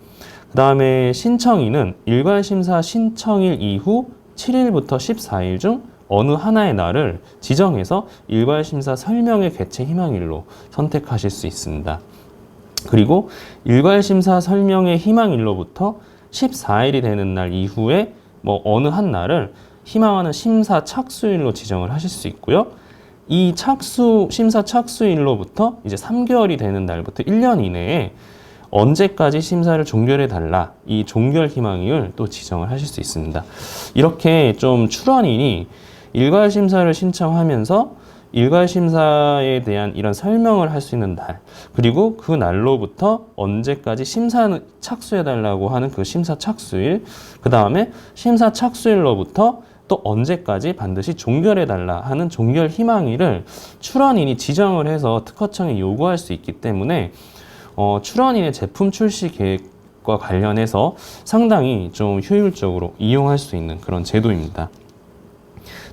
S1: 그 다음에 신청일은 일괄 심사 신청일 이후 7일부터 14일 중 어느 하나의 날을 지정해서 일괄 심사 설명회 개최 희망일로 선택하실 수 있습니다. 그리고 일괄 심사 설명회 희망일로부터 14일이 되는 날 이후에 뭐 어느 한 날을 희망하는 심사 착수일로 지정을 하실 수 있고요. 이 심사 착수일로부터 이제 3개월이 되는 날부터 1년 이내에 언제까지 심사를 종결해 달라 이 종결 희망일을 또 지정을 하실 수 있습니다. 이렇게 좀 출원인이 일괄 심사를 신청하면서 일괄 심사에 대한 이런 설명을 할 수 있는 날, 그리고 그 날로부터 언제까지 심사 착수해 달라고 하는 그 심사 착수일, 그 다음에 심사 착수일로부터 또 언제까지 반드시 종결해 달라 하는 종결 희망일을 출원인이 지정을 해서 특허청에 요구할 수 있기 때문에 출원인의 제품 출시 계획과 관련해서 상당히 좀 효율적으로 이용할 수 있는 그런 제도입니다.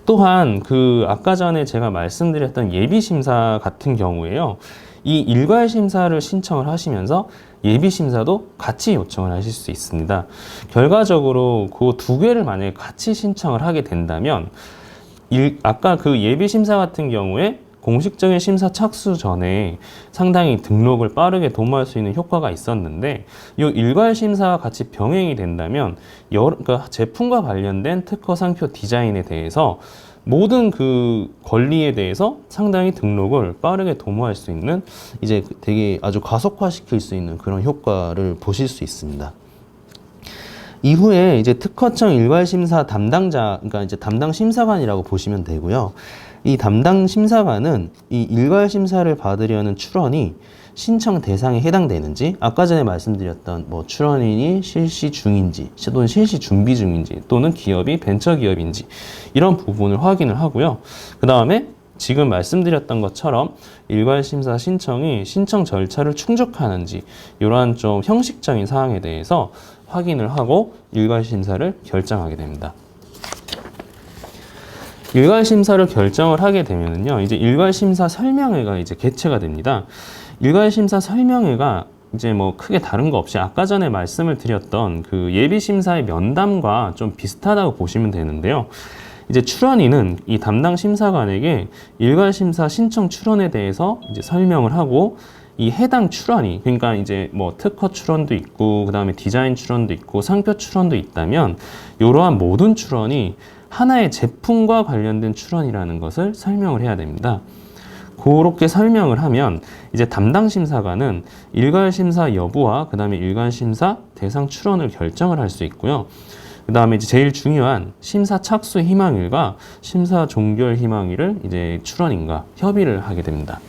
S1: 또한 그 아까 전에 제가 말씀드렸던 예비 심사 같은 경우에요. 이 일괄 심사를 신청을 하시면서 예비 심사도 같이 요청을 하실 수 있습니다. 결과적으로 그 두 개를 만약에 같이 신청을 하게 된다면 아까 그 예비 심사 같은 경우에 공식적인 심사 착수 전에 상당히 등록을 빠르게 도모할 수 있는 효과가 있었는데 이 일괄 심사와 같이 병행이 된다면 그러니까 제품과 관련된 특허 상표 디자인에 대해서 모든 그 권리에 대해서 상당히 등록을 빠르게 도모할 수 있는 이제 되게 아주 가속화시킬 수 있는 그런 효과를 보실 수 있습니다. 이후에 이제 특허청 일괄심사 담당자, 그러니까 이제 담당 심사관이라고 보시면 되고요. 이 담당 심사관은 이 일괄심사를 받으려는 출원이 신청 대상에 해당되는지, 아까 전에 말씀드렸던 뭐 출원인이 실시 중인지 또는 실시 준비 중인지 또는 기업이 벤처기업인지 이런 부분을 확인을 하고요. 그 다음에 지금 말씀드렸던 것처럼 일괄심사 신청이 신청 절차를 충족하는지 이러한 좀 형식적인 사항에 대해서 확인을 하고 일괄심사를 결정하게 됩니다. 일괄심사를 결정을 하게 되면요, 이제 일괄심사 설명회가 이제 개최가 됩니다. 일괄심사 설명회가 이제 뭐 크게 다른 거 없이 아까 전에 말씀을 드렸던 그 예비심사의 면담과 좀 비슷하다고 보시면 되는데요. 이제 출원인은 이 담당 심사관에게 일괄심사 신청 출원에 대해서 이제 설명을 하고 이 해당 출원이, 그러니까 이제 뭐 특허 출원도 있고 그 다음에 디자인 출원도 있고 상표 출원도 있다면 이러한 모든 출원이 하나의 제품과 관련된 출원이라는 것을 설명을 해야 됩니다. 그렇게 설명을 하면 이제 담당 심사관은 일괄심사 여부와 그 다음에 일괄심사 대상 출원을 결정을 할 수 있고요. 그 다음에 이제 제일 중요한 심사 착수 희망일과 심사 종결 희망일을 이제 출원인과 협의를 하게 됩니다.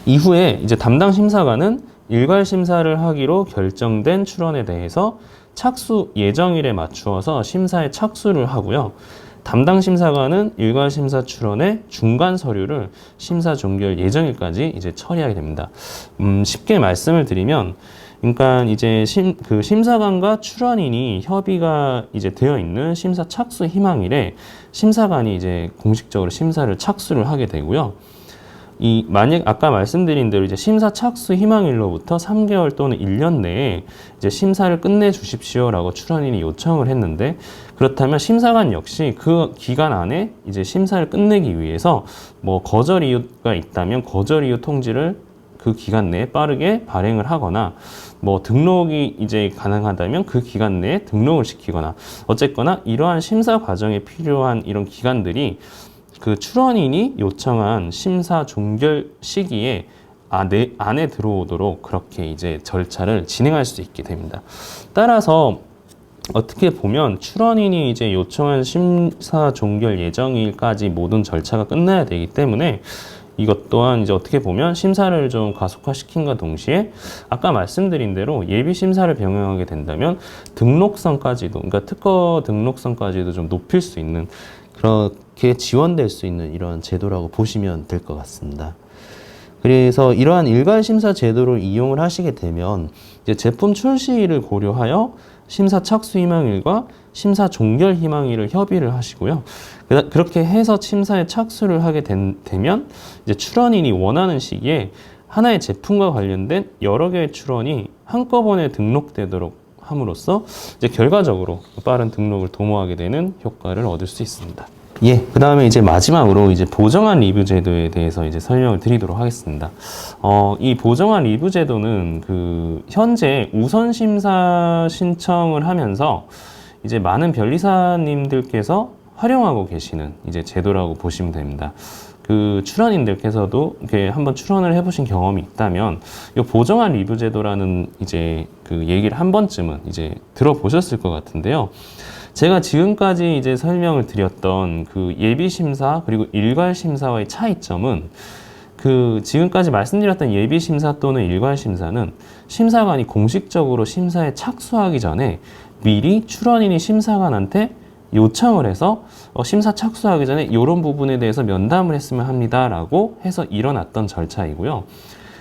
S1: 이후에 이제 담당 심사관은 일괄 심사를 하기로 결정된 출원에 대해서 착수 예정일에 맞추어서 심사에 착수를 하고요. 담당 심사관은 일괄 심사 출원의 중간 서류를 심사 종결 예정일까지 이제 처리하게 됩니다. 쉽게 말씀을 드리면, 그러니까 이제 심사관과 출원인이 협의가 이제 되어 있는 심사 착수 희망일에 심사관이 이제 공식적으로 심사를 착수를 하게 되고요. 만약 아까 말씀드린 대로 이제 심사 착수 희망일로부터 3개월 또는 1년 내에 이제 심사를 끝내 주십시오라고 출원인이 요청을 했는데, 그렇다면 심사관 역시 그 기간 안에 이제 심사를 끝내기 위해서 뭐 거절 이유가 있다면 거절 이유 통지를 그 기간 내에 빠르게 발행을 하거나, 뭐 등록이 이제 가능하다면 그 기간 내에 등록을 시키거나, 어쨌거나 이러한 심사 과정에 필요한 이런 기간들이 그 출원인이 요청한 심사 종결 시기에 안에 들어오도록 그렇게 이제 절차를 진행할 수 있게 됩니다. 따라서 어떻게 보면 출원인이 이제 요청한 심사 종결 예정일까지 모든 절차가 끝나야 되기 때문에 이것 또한 이제 어떻게 보면 심사를 좀 가속화시킨과 동시에 아까 말씀드린 대로 예비 심사를 병행하게 된다면 등록성까지도, 그러니까 특허 등록성까지도 좀 높일 수 있는, 그렇게 지원될 수 있는 이런 제도라고 보시면 될 것 같습니다. 그래서 이러한 일괄 심사 제도를 이용을 하시게 되면 이제 제품 출시를 고려하여 심사 착수 희망일과 심사 종결 희망일을 협의를 하시고요. 그렇게 해서 심사에 착수를 하게 되면 이제 출원인이 원하는 시기에 하나의 제품과 관련된 여러 개의 출원이 한꺼번에 등록되도록 함으로써 이제 결과적으로 빠른 등록을 도모하게 되는 효과를 얻을 수 있습니다. 예, 그 다음에 이제 마지막으로 이제 보정한 리뷰 제도에 대해서 이제 설명을 드리도록 하겠습니다. 이 보정한 리뷰 제도는 현재 우선 심사 신청을 하면서 이제 많은 변리사님들께서 활용하고 계시는 이제 제도라고 보시면 됩니다. 출원인들께서도 이렇게 한번 출원을 해보신 경험이 있다면 이 보정한 리뷰 제도라는 이제 얘기를 한 번쯤은 이제 들어보셨을 것 같은데요. 제가 지금까지 이제 설명을 드렸던 예비 심사 그리고 일괄 심사와의 차이점은 지금까지 말씀드렸던 예비 심사 또는 일괄 심사는 심사관이 공식적으로 심사에 착수하기 전에 미리 출원인이 심사관한테 요청을 해서 심사 착수하기 전에 이런 부분에 대해서 면담을 했으면 합니다 라고 해서 일어났던 절차이고요.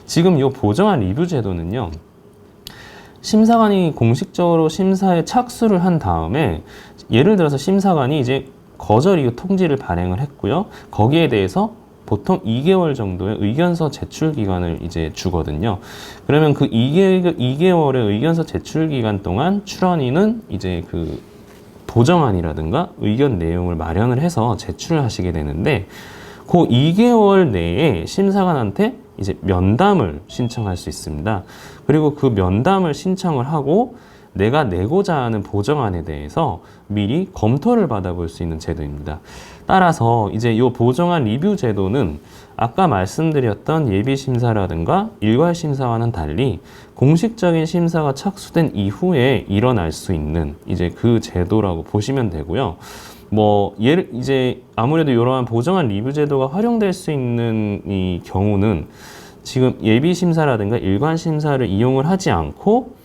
S1: 지금 이 보정한 리뷰 제도는요, 심사관이 공식적으로 심사에 착수를 한 다음에 예를 들어서 심사관이 이제 거절 이유 통지를 발행을 했고요. 거기에 대해서 보통 2개월 정도의 의견서 제출 기간을 이제 주거든요. 그러면 그 2개월의 의견서 제출 기간 동안 출원인은 이제 보정안이라든가 의견 내용을 마련을 해서 제출을 하시게 되는데, 그 2개월 내에 심사관한테 이제 면담을 신청할 수 있습니다. 그리고 그 면담을 신청을 하고 내가 내고자 하는 보정안에 대해서 미리 검토를 받아볼 수 있는 제도입니다. 따라서 이제 이 보정안 리뷰 제도는 아까 말씀드렸던 예비심사라든가 일괄심사와는 달리 공식적인 심사가 착수된 이후에 일어날 수 있는 이제 그 제도라고 보시면 되고요. 이제 아무래도 이러한 보정안 리뷰 제도가 활용될 수 있는 이 경우는 지금 예비심사라든가 일괄심사를 이용을 하지 않고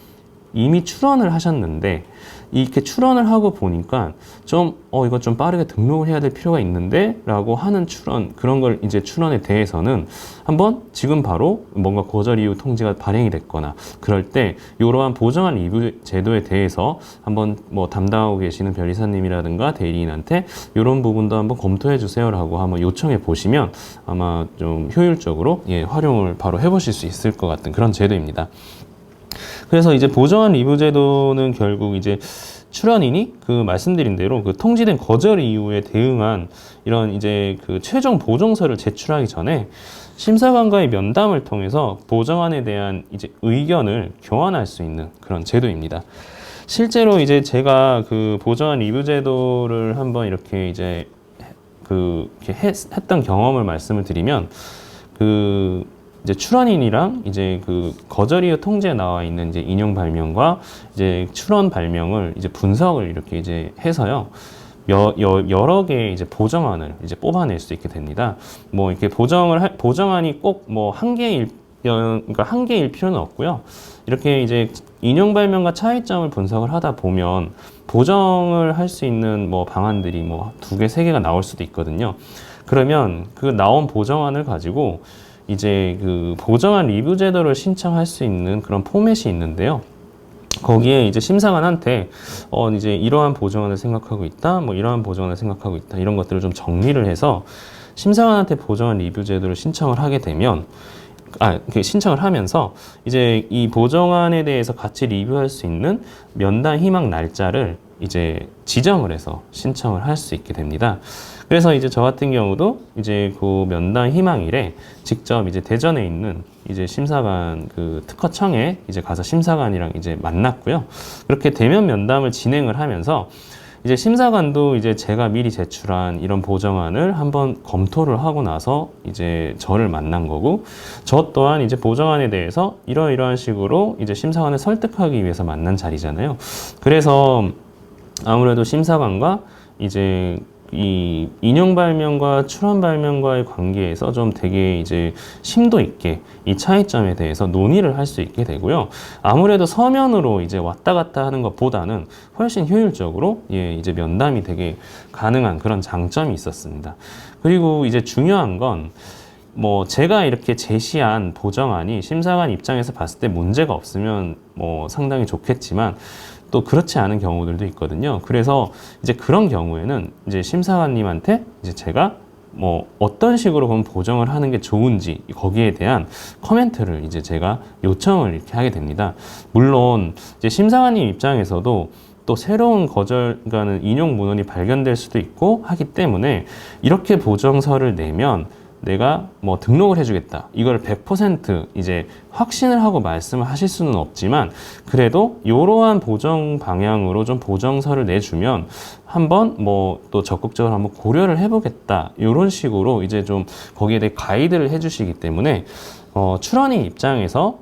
S1: 이미 출원을 하셨는데 이렇게 출원을 하고 보니까 이거 좀 빠르게 등록을 해야 될 필요가 있는데 라고 하는 그런 걸 이제 출원에 대해서는 한번 지금 바로 뭔가 거절 이유 통지가 발행이 됐거나 그럴 때 이러한 보정안 리뷰 제도에 대해서 한번 담당하고 계시는 변리사님이라든가 대리인한테 이런 부분도 한번 검토해 주세요라고 한번 요청해 보시면 아마 좀 효율적으로 활용을 바로 해보실 수 있을 것 같은 그런 제도입니다. 그래서 이제 보정안 리뷰 제도는 결국 이제 출원인이 그 말씀드린 대로 그 통지된 거절 이유에 대응한 이런 이제 그 최종 보정서를 제출하기 전에 심사관과의 면담을 통해서 보정안에 대한 이제 의견을 교환할 수 있는 그런 제도입니다. 실제로 이제 제가 그 보정안 리뷰 제도를 한번 이렇게 이제 했던 경험을 말씀을 드리면 이제 출원인이랑 이제 그 거절 이유 통지에 나와 있는 이제 인용 발명과 이제 출원 발명을 이제 분석을 이렇게 이제 해서요. 여러 개의 이제 보정안을 이제 뽑아낼 수 있게 됩니다. 이렇게 보정안이 꼭 그러니까 한 개일 필요는 없고요. 이렇게 이제 인용 발명과 차이점을 분석을 하다 보면 보정을 할 수 있는 방안들이 2개, 3개가 나올 수도 있거든요. 그러면 그 나온 보정안을 가지고 이제 그 보정안 리뷰 제도를 신청할 수 있는 그런 포맷이 있는데요. 거기에 이제 심사관한테 이제 이러한 보정안을 생각하고 있다, 이러한 보정안을 생각하고 있다, 이런 것들을 좀 정리를 해서 심사관한테 보정안 리뷰 제도를 신청을 하게 되면 신청을 하면서 이제 이 보정안에 대해서 같이 리뷰할 수 있는 면담 희망 날짜를 이제 지정을 해서 신청을 할 수 있게 됩니다. 그래서 이제 저 같은 경우도 이제 그 면담 희망일에 직접 이제 대전에 있는 이제 심사관 그 특허청에 이제 가서 심사관이랑 이제 만났고요. 그렇게 대면 면담을 진행을 하면서 이제 심사관도 이제 제가 미리 제출한 이런 보정안을 한번 검토를 하고 나서 이제 저를 만난 거고, 저 또한 이제 보정안에 대해서 이러이러한 식으로 이제 심사관을 설득하기 위해서 만난 자리잖아요. 그래서 아무래도 심사관과 이제 이 인용 발명과 출원 발명과의 관계에서 좀 되게 이제 심도 있게 이 차이점에 대해서 논의를 할 수 있게 되고요. 아무래도 서면으로 이제 왔다 갔다 하는 것보다는 훨씬 효율적으로 이제 면담이 되게 가능한 그런 장점이 있었습니다. 그리고 이제 중요한 건 제가 이렇게 제시한 보정안이 심사관 입장에서 봤을 때 문제가 없으면 상당히 좋겠지만 또 그렇지 않은 경우들도 있거든요. 그래서 이제 그런 경우에는 이제 심사관님한테 이제 제가 어떤 식으로 그럼 보정을 하는 게 좋은지 거기에 대한 코멘트를 이제 제가 요청을 이렇게 하게 됩니다. 물론 이제 심사관님 입장에서도 또 새로운 그러니까는 인용 문헌이 발견될 수도 있고 하기 때문에 이렇게 보정서를 내면 내가 등록을 해주겠다, 이걸 100% 이제 확신을 하고 말씀을 하실 수는 없지만 그래도 이러한 보정 방향으로 좀 보정서를 내주면 한번 또 적극적으로 한번 고려를 해보겠다, 이런 식으로 이제 좀 거기에 대해 가이드를 해주시기 때문에 출원인 입장에서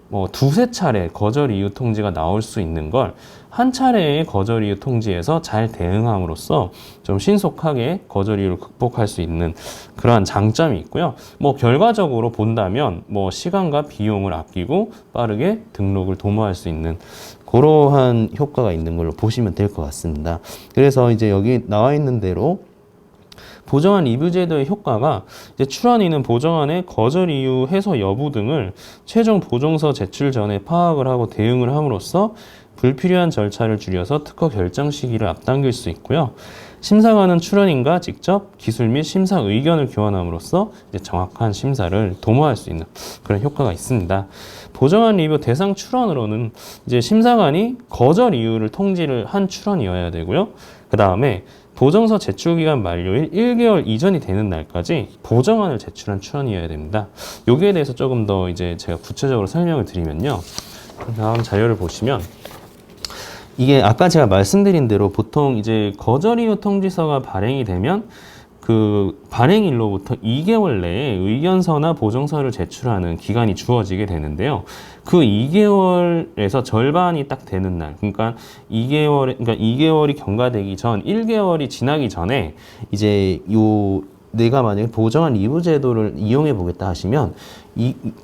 S1: 2~3 차례 거절 이유 통지가 나올 수 있는 걸 한 차례의 거절 이유 통지에서 잘 대응함으로써 좀 신속하게 거절 이유를 극복할 수 있는 그러한 장점이 있고요. 결과적으로 본다면 시간과 비용을 아끼고 빠르게 등록을 도모할 수 있는 그러한 효과가 있는 걸로 보시면 될 것 같습니다. 그래서 이제 여기 나와 있는 대로 보정안 리뷰 제도의 효과가 이제 출원인은 보정안의 거절 이유 해소 여부 등을 최종 보정서 제출 전에 파악을 하고 대응을 함으로써 불필요한 절차를 줄여서 특허 결정 시기를 앞당길 수 있고요. 심사관은 출원인과 직접 기술 및 심사 의견을 교환함으로써 이제 정확한 심사를 도모할 수 있는 그런 효과가 있습니다. 보정안 리뷰 대상 출원으로는 이제 심사관이 거절 이유를 통지를 한 출원이어야 되고요. 그 다음에 보정서 제출 기간 만료일 1개월 이전이 되는 날까지 보정안을 제출한 출원이어야 됩니다. 여기에 대해서 조금 더 이제 제가 구체적으로 설명을 드리면요. 다음 자료를 보시면 이게 아까 제가 말씀드린 대로 보통 이제 거절 이유 통지서가 발행이 되면 그 발행일로부터 2개월 내에 의견서나 보정서를 제출하는 기간이 주어지게 되는데요. 그 2개월에서 절반이 딱 되는 날, 그러니까 2개월이 경과되기 전 1개월이 지나기 전에 이제 내가 만약에 보정안 리뷰 제도를 이용해 보겠다 하시면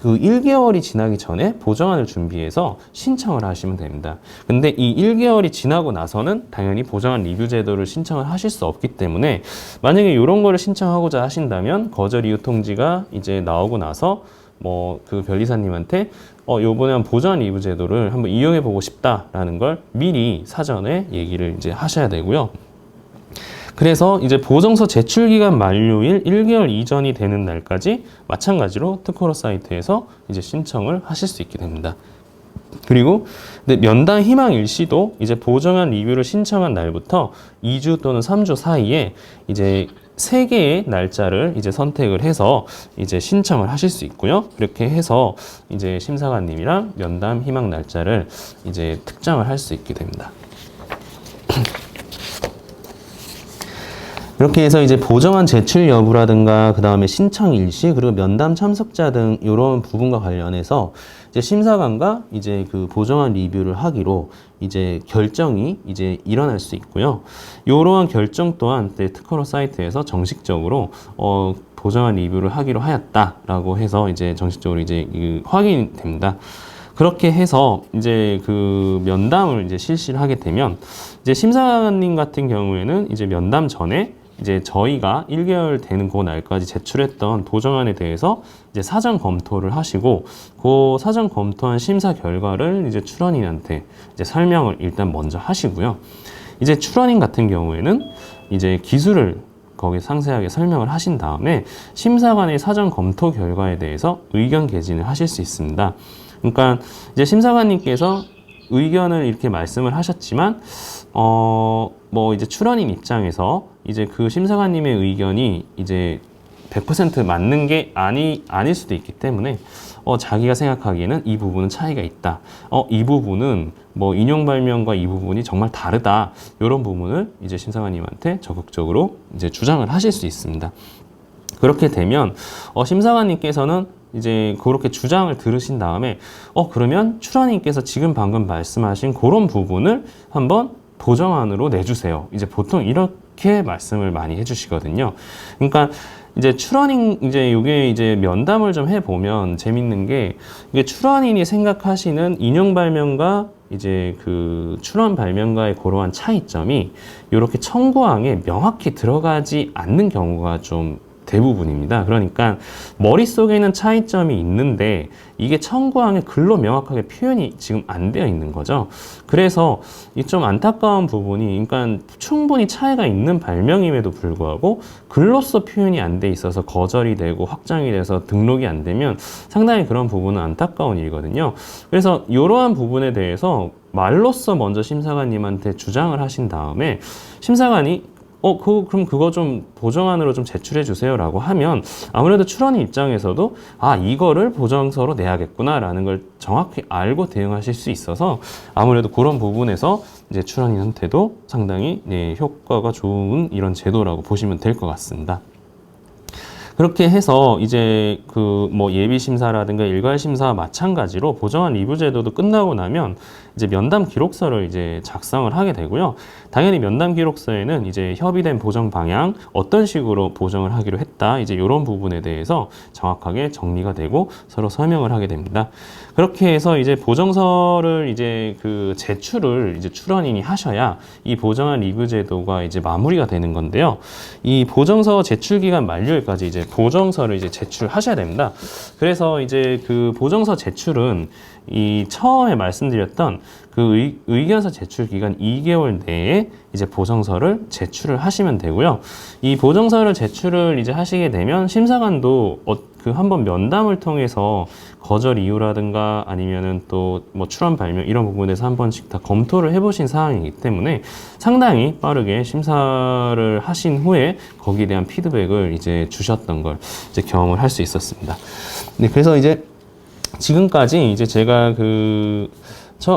S1: 그 1개월이 지나기 전에 보정안을 준비해서 신청을 하시면 됩니다. 근데 이 1개월이 지나고 나서는 당연히 보정안 리뷰 제도를 신청을 하실 수 없기 때문에 만약에 이런 거를 신청하고자 하신다면 거절 이유 통지가 이제 나오고 나서 뭐 그 변리사님한테 요번에 한 보정안 리뷰 제도를 한번 이용해 보고 싶다라는 걸 미리 사전에 얘기를 이제 하셔야 되고요. 그래서 이제 보정서 제출 기간 만료일 1개월 이전이 되는 날까지 마찬가지로 특허로 사이트에서 이제 신청을 하실 수 있게 됩니다. 그리고 면담 희망 일시도 이제 보정안 리뷰를 신청한 날부터 2주 또는 3주 사이에 이제 3개의 날짜를 이제 선택을 해서 이제 신청을 하실 수 있고요. 이렇게 해서 이제 심사관님이랑 면담 희망 날짜를 이제 특정을 할 수 있게 됩니다. 이렇게 해서 이제 보정안 제출 여부라든가 그 다음에 신청 일시 그리고 면담 참석자 등 이런 부분과 관련해서 이제 심사관과 이제 그 보정안 리뷰를 하기로 이제 결정이 이제 일어날 수 있고요. 이러한 결정 또한 특허로 사이트에서 정식적으로 보정안 리뷰를 하기로 하였다라고 해서 이제 정식적으로 이제 확인됩니다. 그렇게 해서 이제 그 면담을 이제 실시를 하게 되면 이제 심사관님 같은 경우에는 이제 면담 전에 이제 저희가 1개월 되는 그 날까지 제출했던 보정안에 대해서 이제 사전 검토를 하시고 그 사전 검토한 심사 결과를 이제 출원인한테 이제 설명을 일단 먼저 하시고요. 이제 출원인 같은 경우에는 이제 기술을 거기 상세하게 설명을 하신 다음에 심사관의 사전 검토 결과에 대해서 의견 개진을 하실 수 있습니다. 그러니까 이제 심사관님께서 의견을 이렇게 말씀을 하셨지만 뭐 이제 출원인 입장에서 이제 그 심사관님의 의견이 이제 100% 맞는 게 아닐 수도 있기 때문에 자기가 생각하기에는 이 부분은 차이가 있다. 이 부분은 뭐 인용 발명과 이 부분이 정말 다르다. 이런 부분을 이제 심사관님한테 적극적으로 이제 주장을 하실 수 있습니다. 그렇게 되면 심사관님께서는 이제 그렇게 주장을 들으신 다음에 그러면 출원인께서 지금 방금 말씀하신 그런 부분을 한번 보정안으로 내주세요. 이제 보통 이렇게 말씀을 많이 해주시거든요. 그러니까 이제 출원인 이제 이게 이제 면담을 좀 해보면 재밌는 게 이게 출원인이 생각하시는 인용 발명과 이제 그 출원 발명과의 그러한 차이점이 이렇게 청구항에 명확히 들어가지 않는 경우가 좀 대부분입니다. 그러니까 머릿속에는 차이점이 있는데 이게 청구항에 글로 명확하게 표현이 지금 안 되어 있는 거죠. 그래서 이 좀 안타까운 부분이 그러니까 충분히 차이가 있는 발명임에도 불구하고 글로써 표현이 안 돼 있어서 거절이 되고 확정이 돼서 등록이 안 되면 상당히 그런 부분은 안타까운 일이거든요. 그래서 이러한 부분에 대해서 말로써 먼저 심사관님한테 주장을 하신 다음에 심사관이 그럼 그거 좀 보정안으로 좀 제출해 주세요 라고 하면 아무래도 출원인 입장에서도 이거를 보정서로 내야겠구나 라는 걸 정확히 알고 대응하실 수 있어서 아무래도 그런 부분에서 이제 출원인한테도 상당히 효과가 좋은 이런 제도라고 보시면 될 것 같습니다. 그렇게 해서 이제 그 뭐 예비 심사라든가 일괄 심사와 마찬가지로 보정안 리뷰 제도도 끝나고 나면 이제 면담 기록서를 이제 작성을 하게 되고요. 당연히 면담 기록서에는 이제 협의된 보정 방향, 어떤 식으로 보정을 하기로 했다, 이제 이런 부분에 대해서 정확하게 정리가 되고 서로 설명을 하게 됩니다. 그렇게 해서 이제 보정서를 이제 그 제출을 이제 출원인이 하셔야 이 보정안 리뷰 제도가 이제 마무리가 되는 건데요. 이 보정서 제출 기간 만료일까지 이제 보정서를 이제 제출하셔야 됩니다. 그래서 이제 그 보정서 제출은 이 처음에 말씀드렸던 그 의견서 제출 기간 2개월 내에 이제 보정서를 제출을 하시면 되고요. 이 보정서를 제출을 이제 하시게 되면 심사관도 그 한번 면담을 통해서 거절 이유라든가 아니면은 또 뭐 출원 발명 이런 부분에서 한 번씩 다 검토를 해보신 사항이기 때문에 상당히 빠르게 심사를 하신 후에 거기에 대한 피드백을 이제 주셨던 걸 이제 경험을 할 수 있었습니다. 네, 그래서 이제 지금까지 이제 제가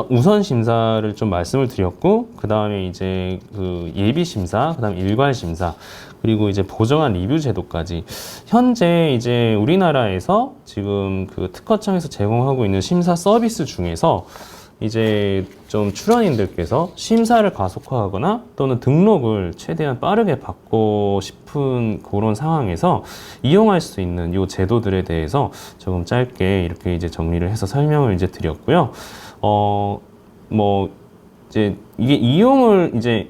S1: 우선 심사를 좀 말씀을 드렸고, 그 다음에 이제 그 예비 심사, 그 다음 일괄 심사, 그리고 이제 보정한 리뷰 제도까지 현재 이제 우리나라에서 지금 그 특허청에서 제공하고 있는 심사 서비스 중에서 이제 좀 출원인들께서 심사를 가속화하거나 또는 등록을 최대한 빠르게 받고 싶은 그런 상황에서 이용할 수 있는 요 제도들에 대해서 조금 짧게 이렇게 이제 정리를 해서 설명을 이제 드렸고요. 이제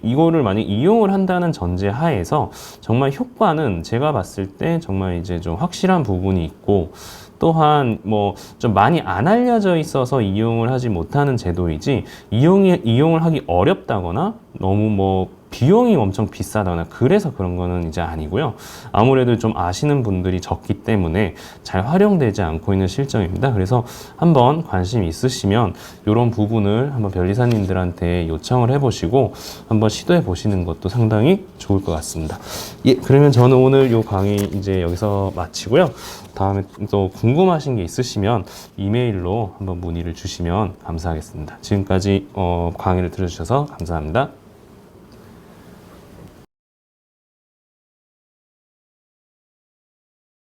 S1: 이거를 만약 이용을 한다는 전제 하에서 정말 효과는 제가 봤을 때 정말 이제 좀 확실한 부분이 있고, 또한 뭐 좀 많이 안 알려져 있어서 이용을 하지 못하는 제도이지 이용을 하기 어렵다거나 너무 뭐 비용이 엄청 비싸다거나 그래서 그런 거는 이제 아니고요. 아무래도 좀 아시는 분들이 적기 때문에 잘 활용되지 않고 있는 실정입니다. 그래서 한번 관심 있으시면 이런 부분을 한번 변리사님들한테 요청을 해보시고 한번 시도해 보시는 것도 상당히 좋을 것 같습니다. 예, 그러면 저는 오늘 요 강의 이제 여기서 마치고요. 다음에 또 궁금하신 게 있으시면 이메일로 한번 문의를 주시면 감사하겠습니다. 지금까지 강의를 들어주셔서 감사합니다.